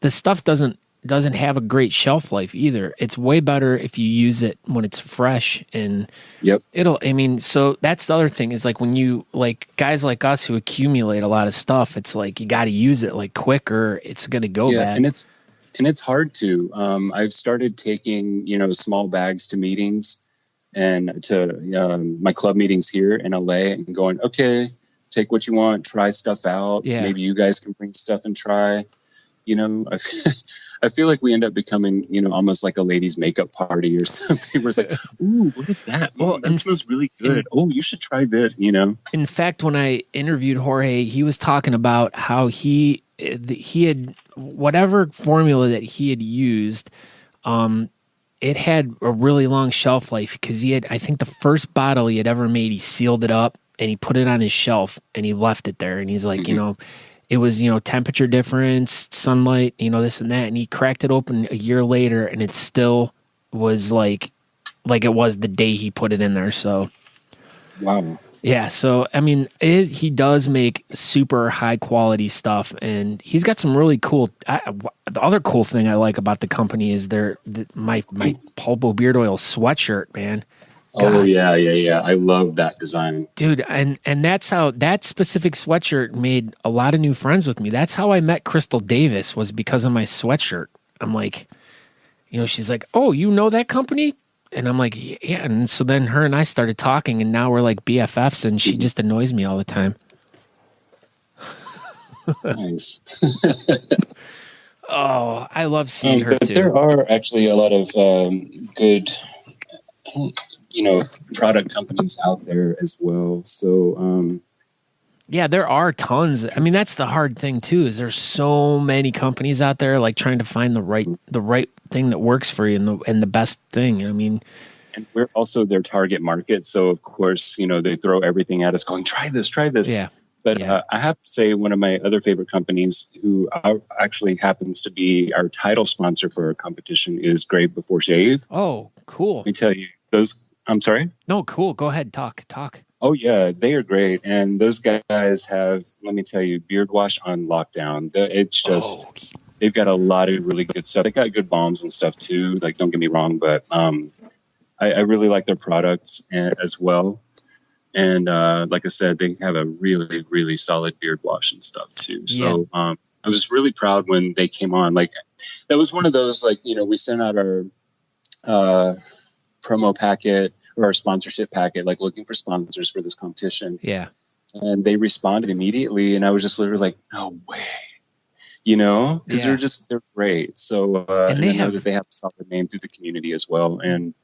The stuff doesn't have a great shelf life either. It's way better if you use it when it's fresh, and so that's the other thing is like when you like guys like us who accumulate a lot of stuff, it's like you got to use it like quick or it's going to go bad. And it's hard to. I've started taking small bags to meetings and to my club meetings here in LA and going, okay, take what you want, try stuff out. Yeah. Maybe you guys can bring stuff and try. I feel like we end up becoming, almost like a ladies' makeup party or something. We're like, ooh, what is that? Well, that smells really good. Oh, you should try this, In fact, when I interviewed Jorge, he was talking about how he had whatever formula that he had used, it had a really long shelf life because I think the first bottle he had ever made, he sealed it up and he put it on his shelf and he left it there. And he's like, it was, temperature difference, sunlight, this and that. And he cracked it open a year later and it still was like it was the day he put it in there. So, wow. Yeah. So, I mean, he does make super high quality stuff and he's got some really cool. The other cool thing I like about the company is my Pulpo Beard Oil sweatshirt, man. God. Oh yeah. I love that design, dude. And that's how that specific sweatshirt made a lot of new friends with me. That's how I met Crystal Davis, was because of my sweatshirt. I'm like, she's like, oh, you know that company? And I'm like, yeah. And so then her and I started talking and now we're like BFFs and she just annoys me all the time. Nice. Oh, I love seeing her too. There are actually a lot of good product companies out there as well. So, yeah, there are tons. I mean, that's the hard thing too, is there's so many companies out there like trying to find the right thing that works for you and the best thing. I mean, and we're also their target market. So of course, they throw everything at us going, try this. Yeah. But I have to say one of my other favorite companies who actually happens to be our title sponsor for our competition is Grave Before Shave. Oh, cool. Let me tell you, I'm sorry? No, cool. Go ahead. Talk. Oh, yeah, they are great. And those guys have, let me tell you, beard wash on lockdown. It's just, they've got a lot of really good stuff. They got good balms and stuff too. Like, don't get me wrong, but I really like their products as well. And like I said, they have a really, really solid beard wash and stuff too. So I was really proud when they came on. Like, that was one of those, like, we sent out our promo packet or our sponsorship packet, like looking for sponsors for this competition. Yeah. And they responded immediately. And I was just literally like, no way, because they're great. So, and they have a solid name through the community as well. And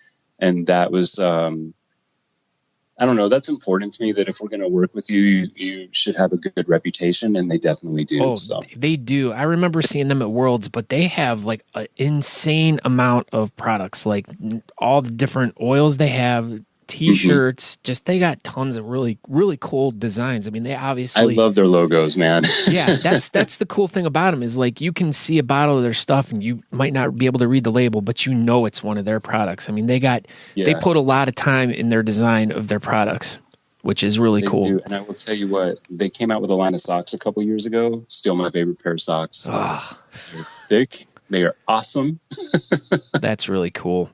that was, I don't know. That's important to me, that if we're going to work with you, you should have a good reputation, and they definitely do. Oh, So they do. I remember seeing them at Worlds, but they have like an insane amount of products, like all the different oils they have, T-shirts. Just they got tons of really, really cool designs. I mean, they I obviously, love their logos, man. yeah. That's the cool thing about them is like you can see a bottle of their stuff and you might not be able to read the label, but you know it's one of their products. I mean, they Yeah. put a lot of time in their design of their products, which is really They cool. do. And I will tell you what, they came out with a line of socks a couple years ago. Still my favorite pair of socks. They're thick. They are awesome. That's really cool.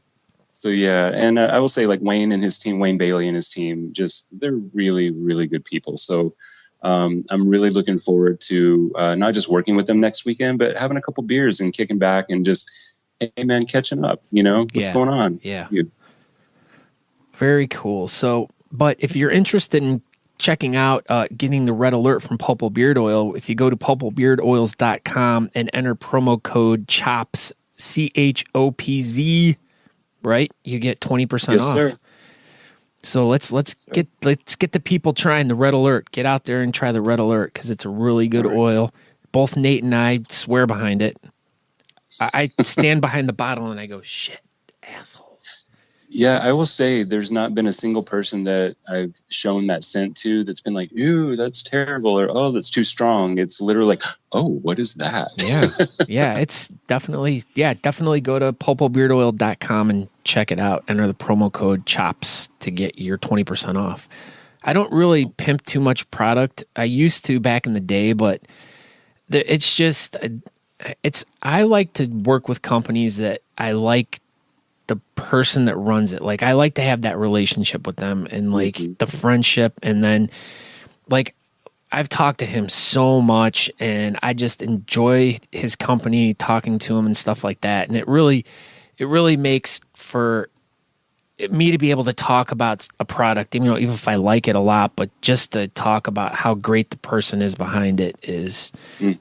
So yeah, and I will say, like, Wayne Bailey and his team, just they're really, really good people. So I'm really looking forward to not just working with them next weekend, but having a couple beers and kicking back and just, hey man, catching up. You know, what's going on? Yeah. You. Very cool. So, but if you're interested in checking out getting the red alert from Pulpo Beard Oil, if you go to pulpobeardoils.com and enter promo code CHOPS, CHOPZ, right? You get 20% Yes, off. sir. So let's get the people trying the red alert. Get out there and try the red alert because it's a really good oil. Both Nate and I swear behind it. I stand behind the bottle and I go, shit, asshole. Yeah, I will say there's not been a single person that I've shown that scent to that's been like, ew, that's terrible, or oh, that's too strong. It's literally like, oh, what is that? Yeah, it's definitely go to pulpobeardoil.com and check it out. Enter the promo code CHOPS to get your 20% off. I don't really pimp too much product. I used to back in the day, but it's just I like to work with companies that I like the person that runs it. Like I like to have that relationship with them and like the friendship. And then like I've talked to him so much and I just enjoy his company, talking to him and stuff like that. And it really makes for me to be able to talk about a product, even if I like it a lot, but just to talk about how great the person is behind it is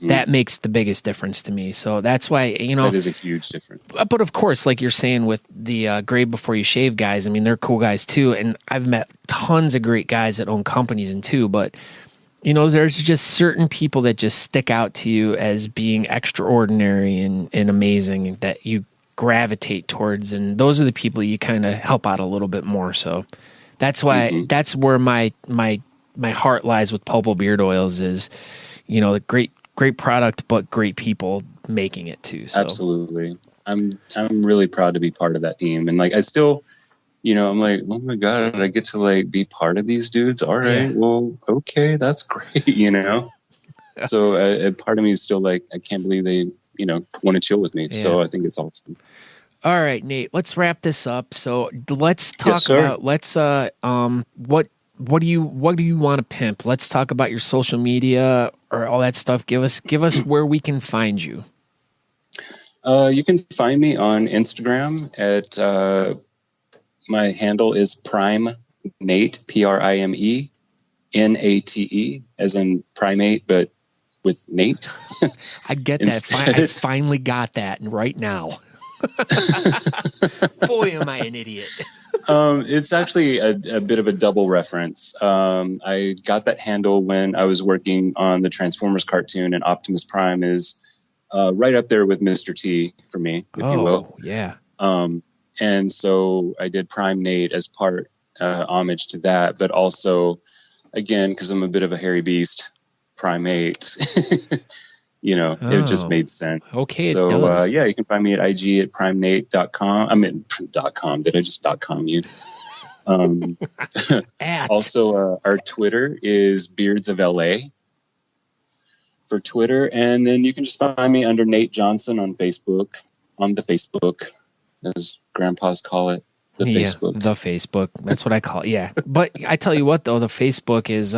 that makes the biggest difference to me. So that's why, that is a huge difference. But of course, like you're saying with the grade before you shave guys, I mean, they're cool guys too. And I've met tons of great guys that own companies and too, but there's just certain people that just stick out to you as being extraordinary and amazing that you gravitate towards, and those are the people you kind of help out a little bit more. So that's why that's where my heart lies with Pulpo Beard Oils is, the great product, but great people making it too. So. Absolutely. I'm really proud to be part of that team. And like, I still, I'm like, oh my God, I get to like be part of these dudes. All right. Yeah. Well, okay. That's great. So a part of me is still like, I can't believe they, want to chill with me. Yeah. So I think it's awesome. All right, Nate, let's wrap this up. So let's talk about, what do you want to pimp? Let's talk about your social media or all that stuff. Give us where we can find you. You can find me on Instagram at, my handle is Prime Nate, PRIME NATE, as in primate, but with Nate. I get that. I finally got that right now. Boy, am I an idiot. It's actually a bit of a double reference. I got that handle when I was working on the Transformers cartoon, and Optimus Prime is right up there with Mr. T for me, if you will. Yeah. And so I did Prime Nate as part homage to that, but also, again, because I'm a bit of a hairy beast, primate. It just made sense. Okay, so it does. you can find me at IG at primenate.com. I mean .com. Did I just .com you? Also, our Twitter is Beards of LA for Twitter, and then you can just find me under Nate Johnson on the Facebook, as grandpas call it. Facebook. The Facebook. That's what I call it. Yeah. But I tell you what, though, the Facebook is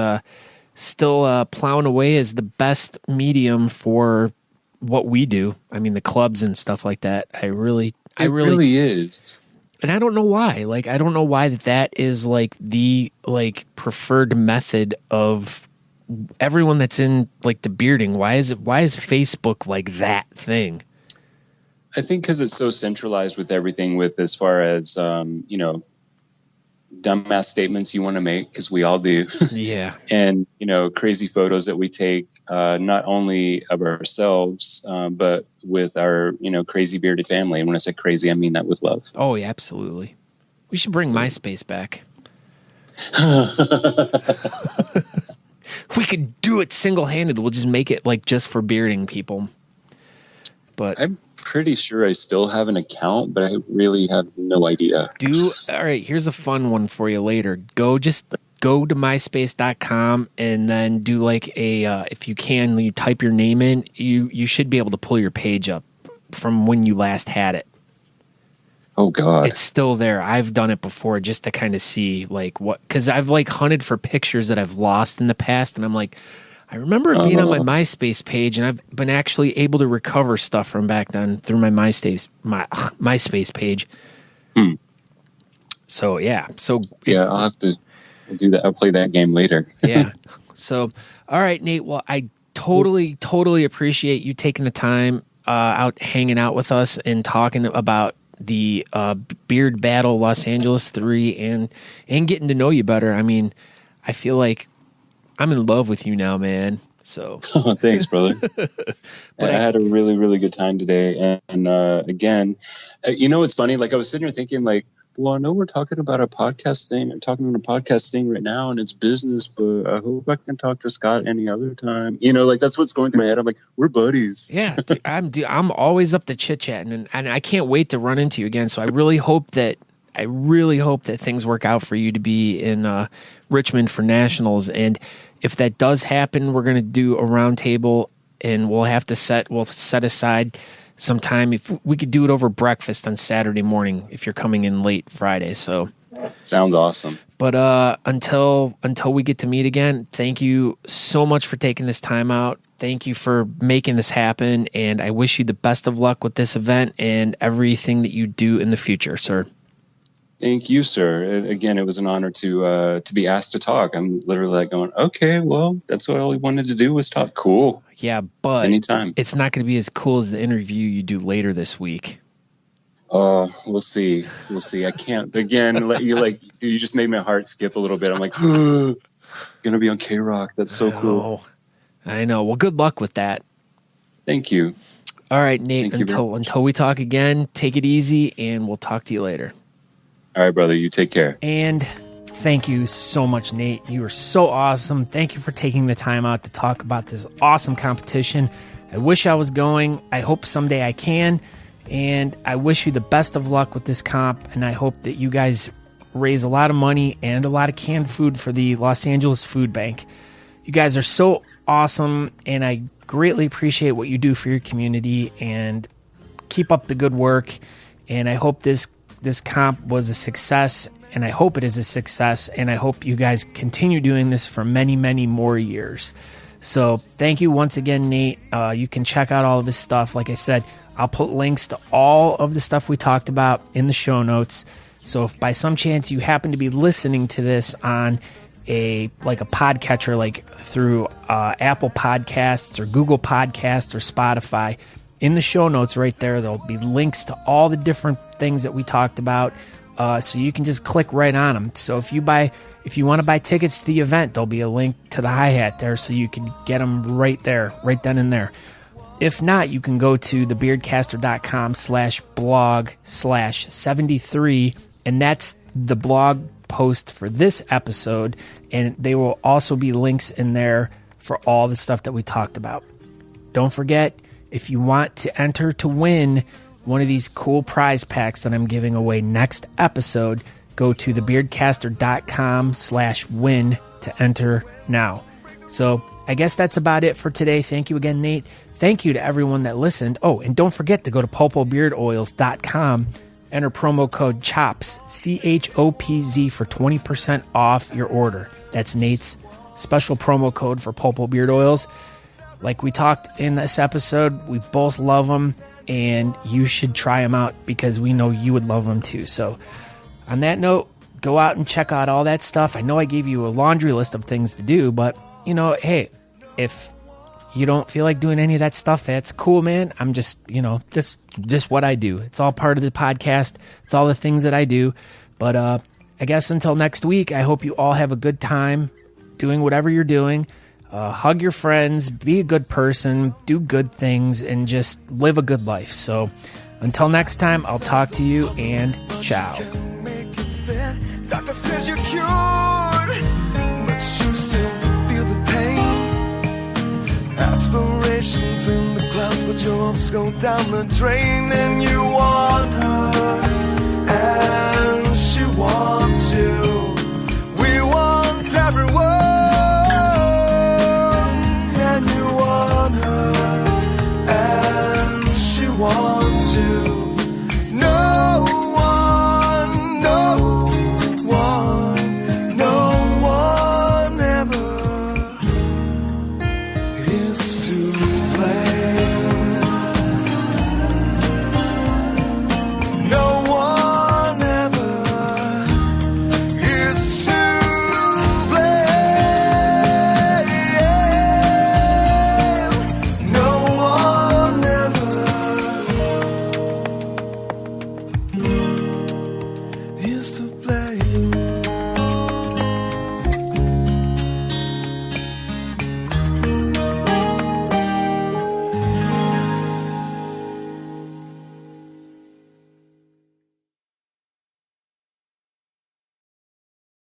still plowing away as the best medium for what we do. I mean, the clubs and stuff like that. It really is. And I don't know why. Like, I don't know why that is like the preferred method of everyone that's in like the bearding. Why is Facebook like that thing? I think because it's so centralized with everything, with as far as dumbass statements you want to make, because we all do. Yeah. And, crazy photos that we take, not only of ourselves, but with our, crazy bearded family. And when I say crazy, I mean that with love. Oh, yeah, absolutely. We should bring MySpace back. We could do it single-handed. We'll just make it like just for bearding people. But I'm pretty sure I still have an account, but I really have no idea. All right, here's a fun one for you later. Go to myspace.com and then do like if you can, you type your name in, you should be able to pull your page up from when you last had it. Oh God. It's still there. I've done it before just to kind of see like what, because I've like hunted for pictures that I've lost in the past, and I'm like, I remember it being on my MySpace page, and I've been actually able to recover stuff from back then through my MySpace page. So yeah. I'll have to do that. I'll play that game later. Yeah. So, all right, Nate. Well, I totally appreciate you taking the time out hanging out with us and talking about the Beard Battle Los Angeles 3 and getting to know you better. I mean, I feel like I'm in love with you now, man. So thanks, brother. But I had a really, really good time today. And again, it's funny. Like I was sitting here thinking like, well, I know we're talking about a podcast thing. I'm talking about a podcast thing right now, and it's business, but I hope I can talk to Scott any other time. Like that's what's going through my head. I'm like, we're buddies. Yeah, I'm always up to chit chatting, and I can't wait to run into you again. So I really hope that things work out for you to be in Richmond for nationals. And if that does happen, we're going to do a roundtable, and we'll set aside some time. If we could do it over breakfast on Saturday morning, if you're coming in late Friday. So sounds awesome. But until we get to meet again, thank you so much for taking this time out. Thank you for making this happen, and I wish you the best of luck with this event and everything that you do in the future, sir. Thank you, sir. Again, it was an honor to be asked to talk. I'm literally like going, okay, well, that's what all we wanted to do was talk. Cool. Yeah, but anytime. It's not going to be as cool as the interview you do later this week. Oh, we'll see. I can't again. Dude, you just made my heart skip a little bit. I'm like, gonna be on K-Rock. That's so cool. I know. Well, good luck with that. Thank you. All right, Nate. Until we talk again, take it easy, and we'll talk to you later. All right, brother. You take care. And thank you so much, Nate. You are so awesome. Thank you for taking the time out to talk about this awesome competition. I wish I was going. I hope someday I can. And I wish you the best of luck with this comp. And I hope that you guys raise a lot of money and a lot of canned food for the Los Angeles Food Bank. You guys are so awesome, and I greatly appreciate what you do for your community. And keep up the good work. And I hope this comp was a success, and I hope it is a success, and I hope you guys continue doing this for many, many more years. So thank you once again, Nate. You can check out all of his stuff. Like I said, I'll put links to all of the stuff we talked about in the show notes. So if by some chance you happen to be listening to this on a podcatcher, like through Apple Podcasts or Google Podcasts or Spotify, in the show notes right there'll be links to all the different things that we talked about, so you can just click right on them. So if you want to buy tickets to the event, there'll be a link to the hi-hat there, so you can get them right there, right then and there. If not, you can go to thebeardcaster.com/blog/73, and that's the blog post for this episode, and they will also be links in there for all the stuff that we talked about. Don't forget, if you want to enter to win one of these cool prize packs that I'm giving away next episode, go to thebeardcaster.com/win to enter now. So I guess that's about it for today. Thank you again, Nate. Thank you to everyone that listened. Oh, and don't forget to go to pulpobeardoils.com, enter promo code CHOPS, CHOPZ, for 20% off your order. That's Nate's special promo code for Pulpo Beard Oils. Like we talked in this episode, we both love them, and you should try them out because we know you would love them too. So on that note, go out and check out all that stuff. I know I gave you a laundry list of things to do, but, hey, if you don't feel like doing any of that stuff, that's cool, man. I'm just, this just what I do. It's all part of the podcast. It's all the things that I do. But I guess until next week, I hope you all have a good time doing whatever you're doing. Hug your friends, be a good person, do good things, and just live a good life. So until next time, I'll talk to you, and ciao. Doctor says you're cured, but you still feel the pain. Aspirations in the clouds, but your hopes go down the drain. And you want her, and she wants you. We want everyone, and you want her, and she wants you. No one, no one, no one ever is